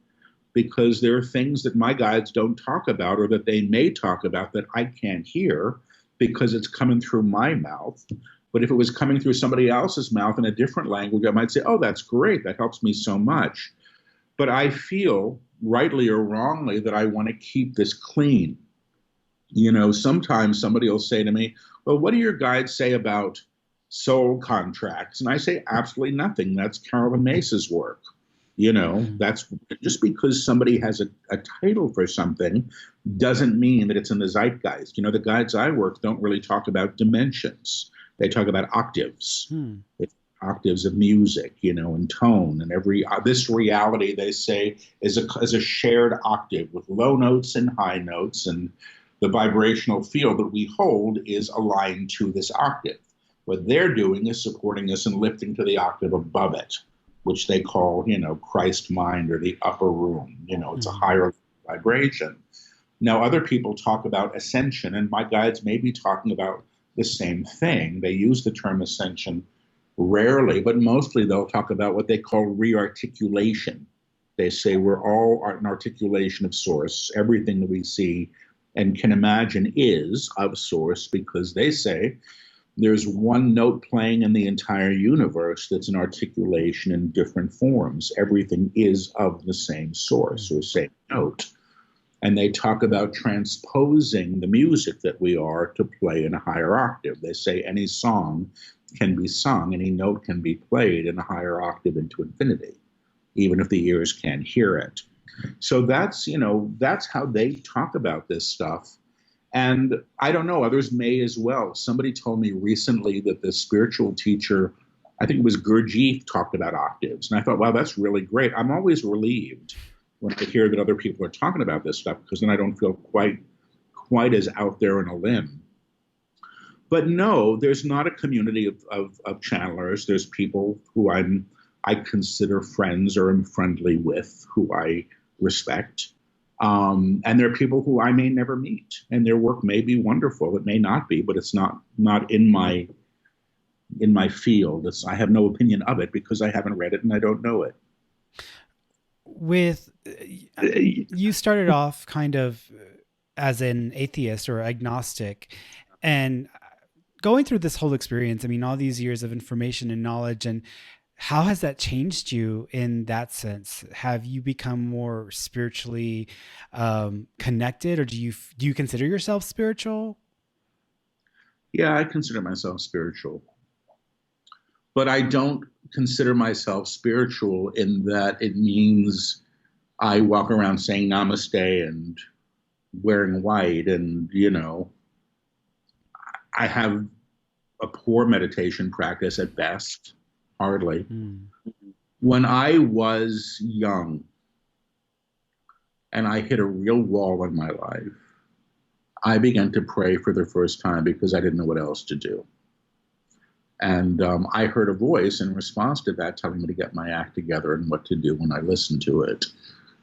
because there are things that my guides don't talk about, or that they may talk about that I can't hear because it's coming through my mouth. But if it was coming through somebody else's mouth in a different language, I might say, oh, that's great. That helps me so much. But I feel, rightly or wrongly, that I want to keep this clean. Sometimes somebody will say to me, well, what do your guides say about soul contracts? And I say, absolutely nothing. That's Carolyn Mace's work. That's just because somebody has a title for something doesn't mean that it's in the zeitgeist. The guides I work don't really talk about dimensions. They talk about octaves, octaves of music, and tone. And this reality, they say, is a shared octave with low notes and high notes. And the vibrational field that we hold is aligned to this octave. What they're doing is supporting us and lifting to the octave above it, which they call, Christ mind, or the upper room. It's a higher vibration. Now, other people talk about ascension, and my guides may be talking about the same thing. They use the term ascension rarely, but mostly they'll talk about what they call rearticulation. They say we're all an articulation of source. Everything that we see and can imagine is of source, because they say there's one note playing in the entire universe that's an articulation in different forms. Everything is of the same source or same note. And they talk about transposing the music that we are to play in a higher octave. They say any song can be sung, any note can be played in a higher octave into infinity, even if the ears can't hear it. So that's how they talk about this stuff. And I don't know, others may as well. Somebody told me recently that the spiritual teacher, I think it was Gurdjieff, talked about octaves. And I thought, wow, that's really great. I'm always relieved when I hear that other people are talking about this stuff, because then I don't feel quite as out there in a limb. But no, there's not a community of channelers. There's people who I consider friends or am friendly with, who I respect. And there are people who I may never meet, and their work may be wonderful. It may not be, but it's not in my field. I have no opinion of it because I haven't read it and I don't know it. With you started off kind of as an atheist or agnostic, and going through this whole experience, I mean, all these years of information and knowledge, and how has that changed you in that sense? Have you become more spiritually connected, or do you consider yourself spiritual? Yeah, I consider myself spiritual, but I don't consider myself spiritual in that it means I walk around saying namaste and wearing white and, I have a poor meditation practice at best, hardly. Mm. When I was young and I hit a real wall in my life, I began to pray for the first time because I didn't know what else to do. And I heard a voice in response to that telling me to get my act together and what to do when I listened to it.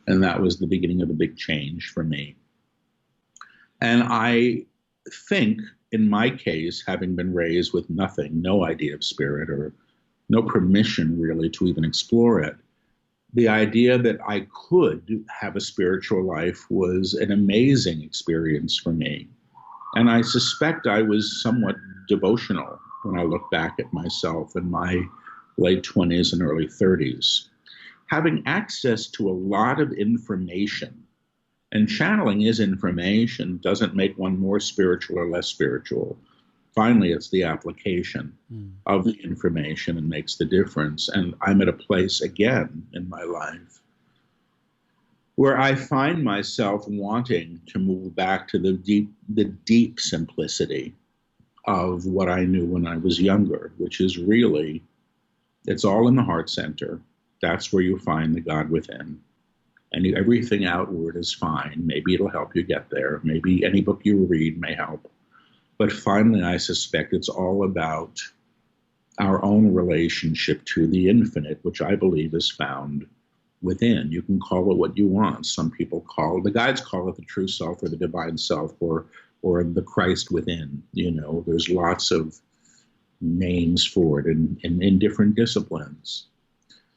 And that was the beginning of a big change for me. And I think, in my case, having been raised with nothing, no idea of spirit or no permission really to even explore it, the idea that I could have a spiritual life was an amazing experience for me. And I suspect I was somewhat devotional when I look back at myself in my late 20s and early 30s. Having access to a lot of information, and channeling is information, doesn't make one more spiritual or less spiritual. Finally, it's the application of the information and makes the difference. And I'm at a place again in my life where I find myself wanting to move back to the deep simplicity of what I knew when I was younger, which is really, it's all in the heart center. That's where you find the God within. And everything outward is fine. Maybe it'll help you get there. Maybe any book you read may help. But finally, I suspect it's all about our own relationship to the infinite, which I believe is found within. You can call it what you want. Some people the guides call it the true self or the divine self or the Christ within. There's lots of names for it in different disciplines.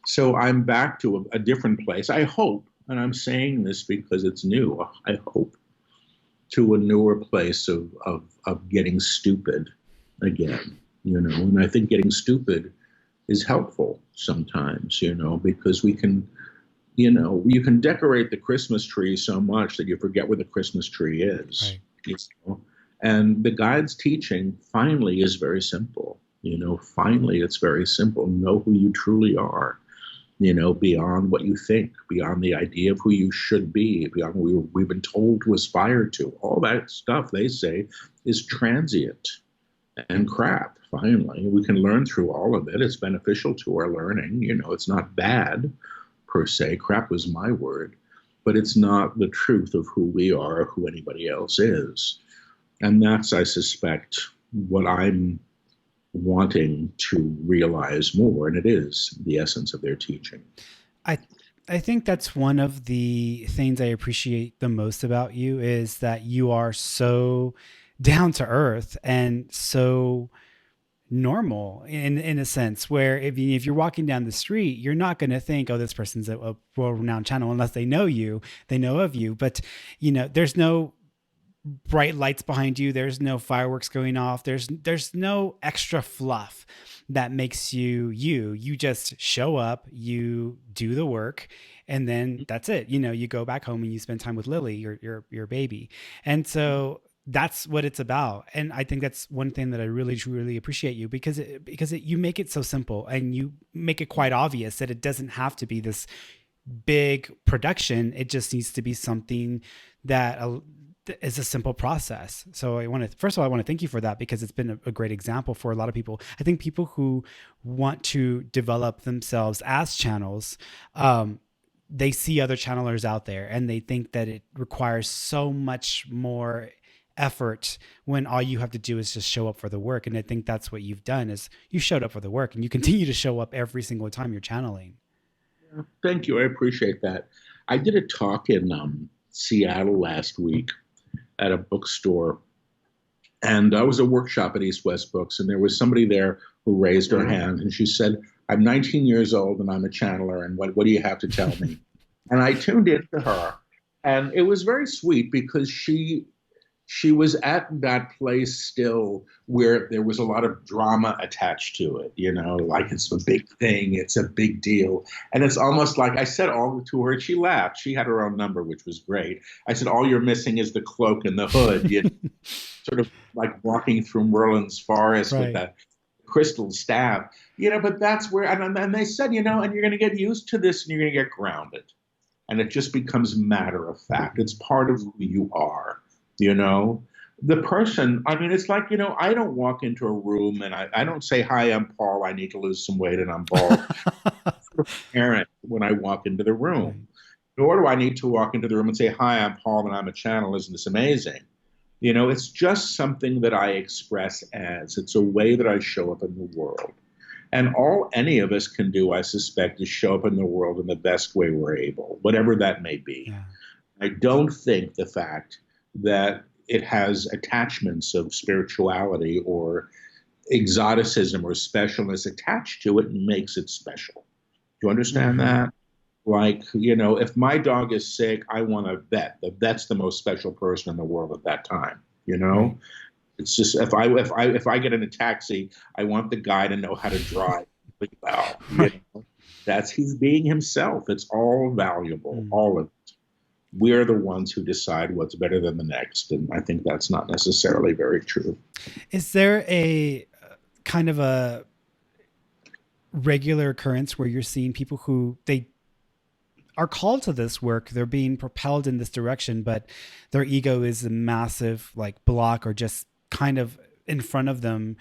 So I'm back to a different place. I hope, and I'm saying this because it's new, I hope, to a newer place of getting stupid again, and I think getting stupid is helpful sometimes, because we can, you can decorate the Christmas tree so much that you forget where the Christmas tree is. Right. And the guide's teaching finally is very simple. Finally it's very simple. Know who you truly are. Beyond what you think, beyond the idea of who you should be, beyond what we've been told to aspire to. All that stuff, they say, is transient and crap, finally. We can learn through all of it. It's beneficial to our learning. It's not bad, per se. Crap was my word. But it's not the truth of who we are or who anybody else is. And that's, I suspect, what I'm wanting to realize more, and it is the essence of their teaching. I think that's one of the things I appreciate the most about you is that you are so down to earth and so normal in a sense where if you're walking down the street, you're not going to think, oh, this person's a world-renowned channel unless they know you, they know of you. But, there's no bright lights behind you. There's no fireworks going off. There's no extra fluff that makes you just show up, you do the work, and then that's it. You go back home and you spend time with Lily, your baby. And so that's what it's about. And I think that's one thing that I really, truly appreciate you because you make it so simple and you make it quite obvious that it doesn't have to be this big production. It just needs to be something that is a simple process. So first of all, I want to thank you for that because it's been a great example for a lot of people. I think people who want to develop themselves as channels, they see other channelers out there and they think that it requires so much more effort when all you have to do is just show up for the work. And I think that's what you've done is you showed up for the work and you continue to show up every single time you're channeling. Thank you. I appreciate that. I did a talk in Seattle last week at a bookstore. And I was a workshop at East West Books, and there was somebody there who raised her hand, and she said, I'm 19 years old, and I'm a channeler, and what do you have to tell me? And I tuned into her, and it was very sweet because she was at that place still where there was a lot of drama attached to it, like it's a big thing, it's a big deal. And it's almost like I said all to her, and she laughed. She had her own number, which was great. I said, all you're missing is the cloak and the hood, sort of like walking through Merlin's forest with that crystal staff, but that's where, and they said, and you're going to get used to this and you're going to get grounded. And it just becomes matter of fact. It's part of who you are. The person, it's like, I don't walk into a room and I don't say, hi, I'm Paul, I need to lose some weight and I'm bald. Parent when I walk into the room. Nor do I need to walk into the room and say, hi, I'm Paul and I'm a channel. Isn't this amazing? It's just something that I express as. It's a way that I show up in the world. And all any of us can do, I suspect, is show up in the world in the best way we're able, whatever that may be. Yeah. I don't think the fact that it has attachments of spirituality or exoticism or specialness attached to it makes it special. Do you understand that? Like, if my dog is sick, I want to vet. That's the most special person in the world at that time, Right. It's just if I get in a taxi, I want the guy to know how to drive well. That's he's being himself. It's all valuable, all of it. We're the ones who decide what's better than the next, and I think that's not necessarily very true. Is there a kind of a regular occurrence where you're seeing people who they are called to this work, they're being propelled in this direction, but their ego is a massive like block or just kind of in front of them,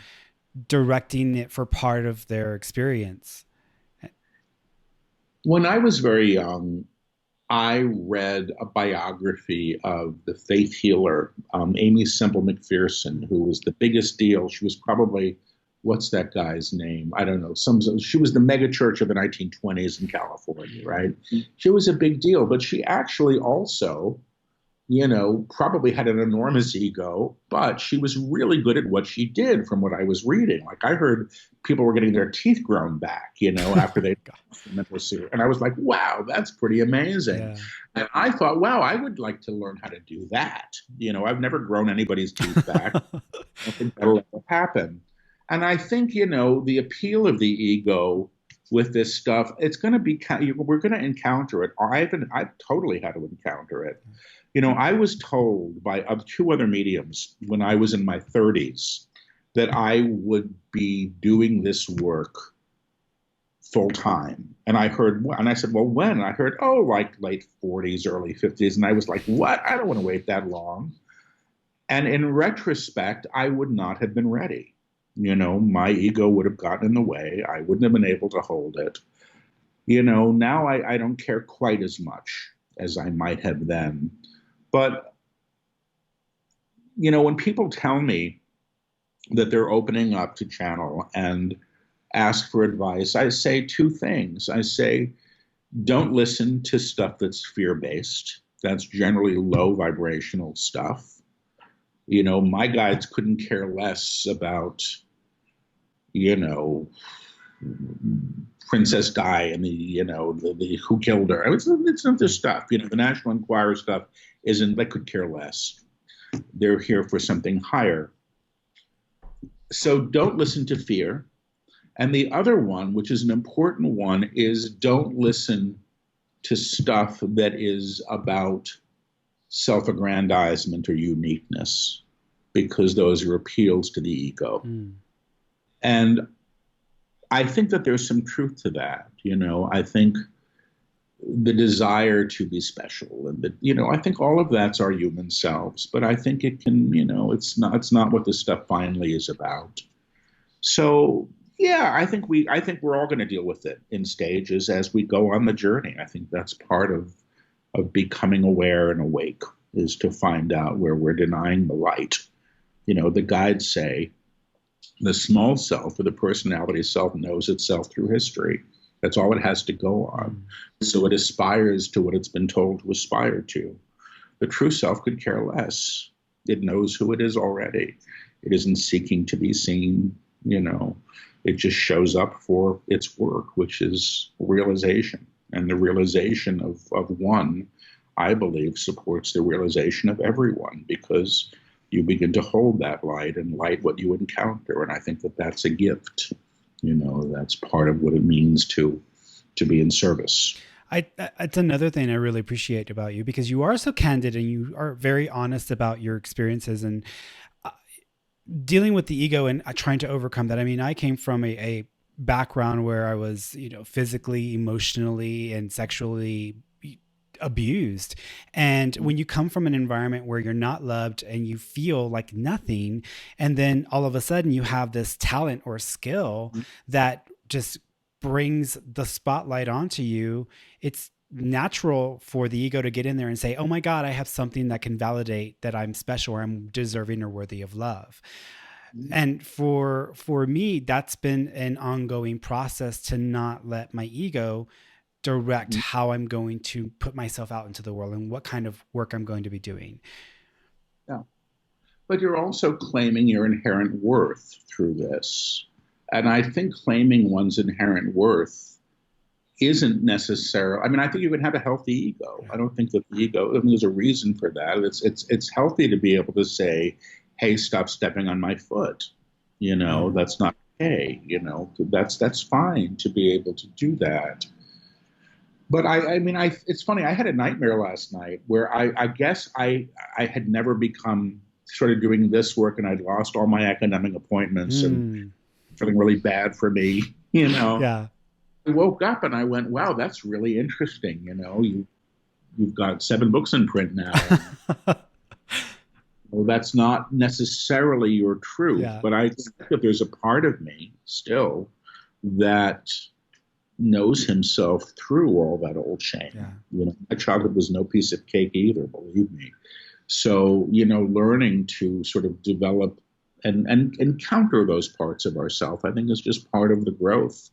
directing it for part of their experience? When I was very young, I read a biography of the faith healer, Amy Semple McPherson, who was the biggest deal. She was probably, what's that guy's name? I don't know. She was the mega church of the 1920s in California, right? She was a big deal, but she actually also, probably had an enormous ego, but she was really good at what she did from what I was reading. Like I heard people were getting their teeth grown back, after they got mental series. And I was like, wow, that's pretty amazing. Yeah. And I thought, wow, I would like to learn how to do that. I've never grown anybody's teeth back. I don't think that'll ever happen. And I think, the appeal of the ego with this stuff, it's going to be, we're going to encounter it. I've totally had to encounter it. I was told by two other mediums when I was in my 30s that I would be doing this work full time. And I said, well, when? And I heard, like late 40s, early 50s. And I was like, what? I don't want to wait that long. And in retrospect, I would not have been ready. My ego would have gotten in the way. I wouldn't have been able to hold it. Now I don't care quite as much as I might have then. But, when people tell me that they're opening up to channel and ask for advice, I say two things. I say, don't listen to stuff that's fear-based. That's generally low vibrational stuff. My guides couldn't care less about, Princess Di and the who killed her. It's not their stuff. The National Enquirer stuff isn't. They could care less. They're here for something higher. So don't listen to fear. And the other one, which is an important one, is don't listen to stuff that is about self-aggrandizement or uniqueness, because those are appeals to the ego. And I think that there's some truth to that. I think the desire to be special and I think all of that's our human selves, but I think it can, it's not what this stuff finally is about. So yeah, I think we're all going to deal with it in stages as we go on the journey. I think that's part of becoming aware and awake, is to find out where we're denying the light. The guides say the small self or the personality self knows itself through history. That's all it has to go on. So it aspires to what it's been told to aspire to. The true self could care less. It knows who it is already. It isn't seeking to be seen, you know. It just shows up for its work, which is realization. And the realization of one, I believe, supports the realization of everyone, because you begin to hold that light and light what you encounter. And I think that that's a gift. You know, that's part of what it means to be in service. It's another thing I really appreciate about you, because you are so candid and you are very honest about your experiences and uh, dealing with the ego and trying to overcome that. I mean, I came from a background where I was, physically, emotionally, and sexually abused. And when you come from an environment where you're not loved and you feel like nothing, and then all of a sudden you have this talent or skill that just brings the spotlight onto you, it's natural for the ego to get in there and say, oh my God, I have something that can validate that I'm special or I'm deserving or worthy of love. And for me, that's been an ongoing process to not let my ego direct how I'm going to put myself out into the world and what kind of work I'm going to be doing. Yeah. But you're also claiming your inherent worth through this. And I think claiming one's inherent worth isn't necessarily, I mean, I think you can have a healthy ego. I don't think that the ego, I mean, there's a reason for that. It's healthy to be able to say, hey, stop stepping on my foot. That's not okay. That's fine to be able to do that. But it's funny. I had a nightmare last night where I guess I had never become sort of doing this work, and I'd lost all my academic appointments and feeling really bad for me, Yeah. I woke up and I went, wow, that's really interesting. You've got 7 books in print now. Well, that's not necessarily your truth, Yeah. but I think that there's a part of me still that knows himself through all that old shame. Yeah. My childhood was no piece of cake either, believe me. So, learning to sort of develop and encounter those parts of ourself, I think is just part of the growth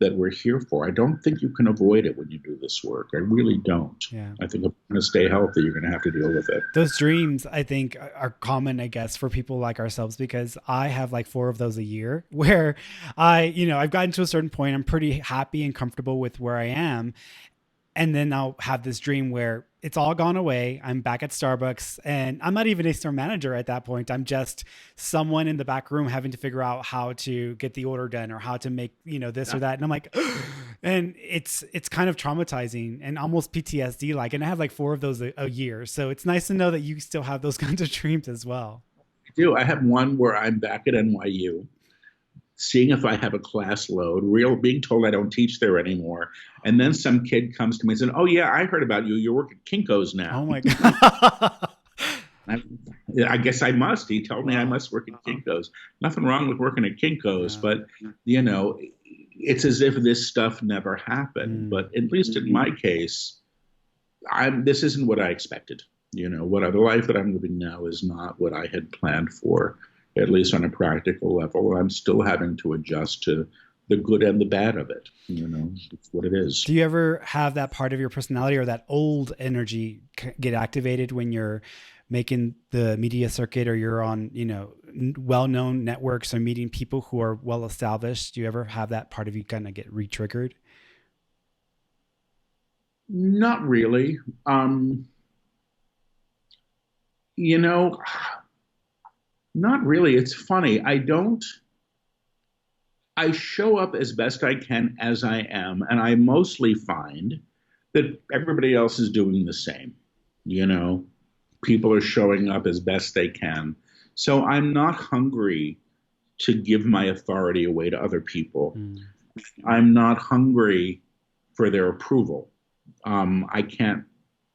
that we're here for. I don't think you can avoid it when you do this work. I really don't. Yeah. I think if you're going to stay healthy, you're going to have to deal with it. Those dreams, I think, are common, I guess, for people like ourselves, because I have like 4 of those a year where I've gotten to a certain point. I'm pretty happy and comfortable with where I am. And then I'll have this dream where it's all gone away. I'm back at Starbucks and I'm not even a store manager at that point. I'm just someone in the back room having to figure out how to get the order done or how to make, this or that. And I'm like, and it's kind of traumatizing and almost PTSD like, and I have like 4 of those a year. So it's nice to know that you still have those kinds of dreams as well. I do. I have one where I'm back at NYU, seeing if I have a class load, being told I don't teach there anymore. And then some kid comes to me and says, oh yeah, I heard about you. You work at Kinko's now. Oh my God. I guess I must. He told me I must work at Kinko's. Nothing wrong with working at Kinko's, but it's as if this stuff never happened. But at least in my case, this isn't what I expected. The life that I'm living now is not what I had planned for, at least on a practical level. I'm still having to adjust to the good and the bad of it. It's what it is. Do you ever have that part of your personality or that old energy get activated when you're making the media circuit or you're on, well-known networks or meeting people who are well-established? Do you ever have that part of you kind of get re-triggered? Not really. Not really. It's funny. I show up as best I can as I am, and I mostly find that everybody else is doing the same. People are showing up as best they can. So I'm not hungry to give my authority away to other people. I'm not hungry for their approval. I can't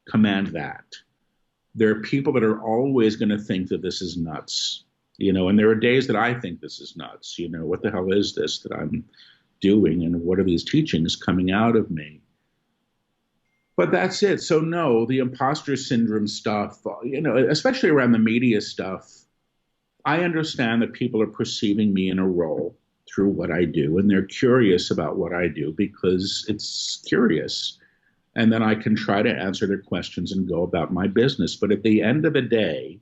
command that. There are people that are always going to think that this is nuts. And there are days that I think this is nuts. What the hell is this that I'm doing? And what are these teachings coming out of me? But that's it. So no, the imposter syndrome stuff, especially around the media stuff, I understand that people are perceiving me in a role through what I do. And they're curious about what I do because it's curious. And then I can try to answer their questions and go about my business. But at the end of the day,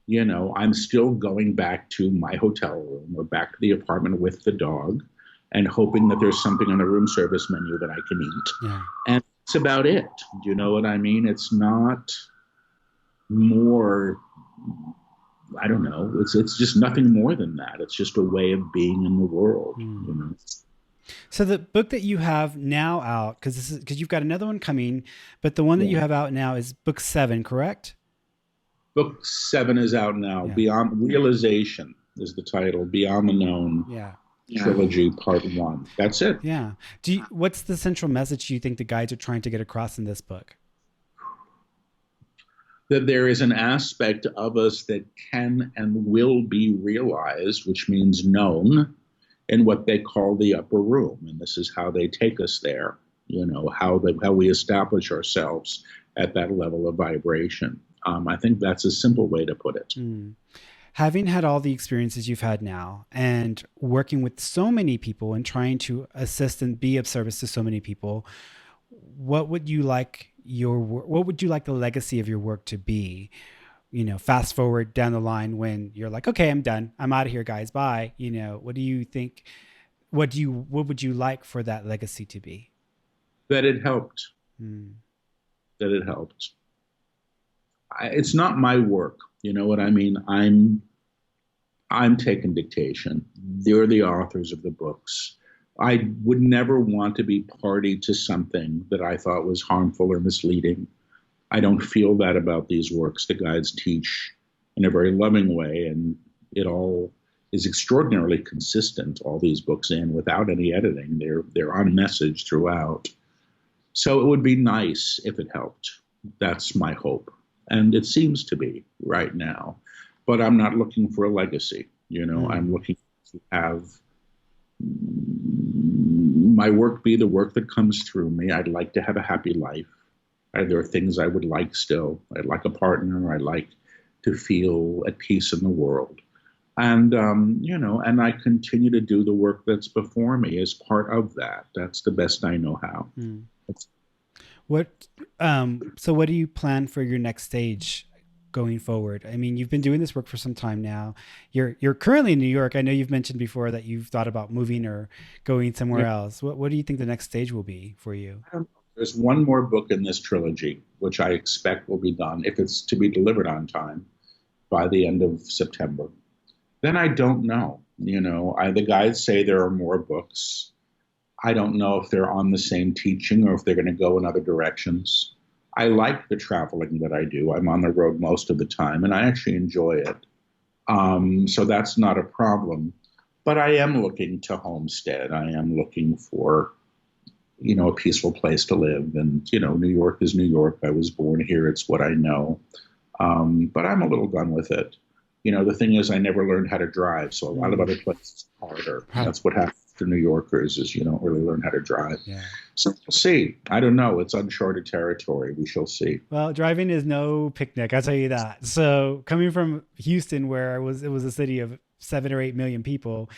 I'm still going back to my hotel room or back to the apartment with the dog and hoping that there's something on the room service menu that I can eat. Yeah. And that's about it. Do you know what I mean? It's not more, I don't know. It's just nothing more than that. It's just a way of being in the world, So the book that you have now out, because you've got another one coming, but the one that you have out now is book 7, correct? Book 7 is out now. Yeah. Beyond Realization is the title. Beyond the Known. Yeah. Trilogy Part 1. That's it. Yeah. What's the central message you think the guides are trying to get across in this book? That there is an aspect of us that can and will be realized, which means known, in what they call the upper room. And this is how they take us there, how we establish ourselves at that level of vibration. I think that's a simple way to put it. Having had all the experiences you've had now and working with so many people and trying to assist and be of service to so many people, what would you like the legacy of your work to be? Fast forward down the line when you're like, okay, I'm done. I'm out of here, guys. Bye. What do you think? What would you like for that legacy to be? That it helped. That it helped. It's not my work. You know what I mean? I'm taking dictation. They're the authors of the books. I would never want to be party to something that I thought was harmful or misleading. I don't feel that about these works. The guides teach in a very loving way, and it all is extraordinarily consistent, all these books in, without any editing. They're on message throughout. So it would be nice if it helped. That's my hope. And it seems to be right now. But I'm not looking for a legacy. I'm looking to have my work be the work that comes through me. I'd like to have a happy life. There are things I would like still. I'd like a partner. I'd like to feel at peace in the world. And, and I continue to do the work that's before me as part of that. That's the best I know how. So what do you plan for your next stage going forward? I mean, you've been doing this work for some time now. You're currently in New York. I know you've mentioned before that you've thought about moving or going somewhere else. What do you think the next stage will be for you? There's one more book in this trilogy, which I expect will be done, if it's to be delivered on time, by the end of September. Then I don't know. The guides say there are more books. I don't know if they're on the same teaching or if they're going to go in other directions. I like the traveling that I do. I'm on the road most of the time, and I actually enjoy it. So that's not a problem. But I am looking to homestead. I am looking for, a peaceful place to live. And, New York is New York. I was born here. It's what I know. But I'm a little done with it. The thing is, I never learned how to drive. So a lot of other places are harder. That's what happens to New Yorkers is you don't really learn how to drive. Yeah. So we'll see. I don't know. It's uncharted territory. We shall see. Well, driving is no picnic. I'll tell you that. So coming from Houston, where it was a city of 7 or 8 million people,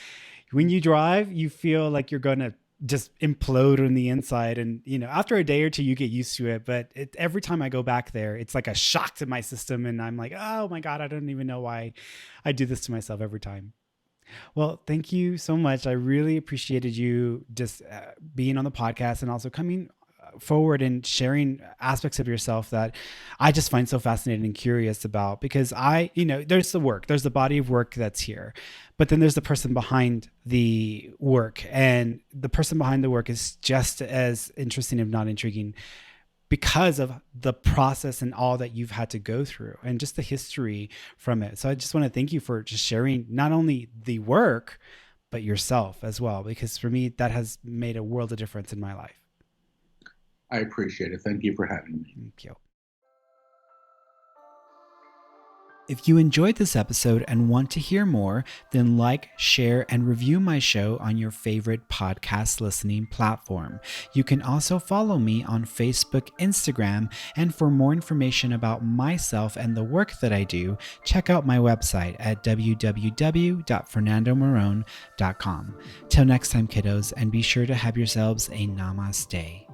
when you drive, you feel like you're going to just implode on the inside. And, after a day or two, you get used to it. But every time I go back there, it's like a shock to my system. And I'm like, oh my God, I don't even know why I do this to myself every time. Well, thank you so much. I really appreciated you just being on the podcast and also coming forward and sharing aspects of yourself that I just find so fascinating and curious about, because there's the work, there's the body of work that's here, but then there's the person behind the work, and the person behind the work is just as interesting, if not intriguing, because of the process and all that you've had to go through and just the history from it. So I just want to thank you for just sharing not only the work, but yourself as well, because for me, that has made a world of difference in my life. I appreciate it. Thank you for having me. Thank you. If you enjoyed this episode and want to hear more, then like, share, and review my show on your favorite podcast listening platform. You can also follow me on Facebook, Instagram, and for more information about myself and the work that I do, check out my website at www.fernandomorone.com. Till next time, kiddos, and be sure to have yourselves a namaste.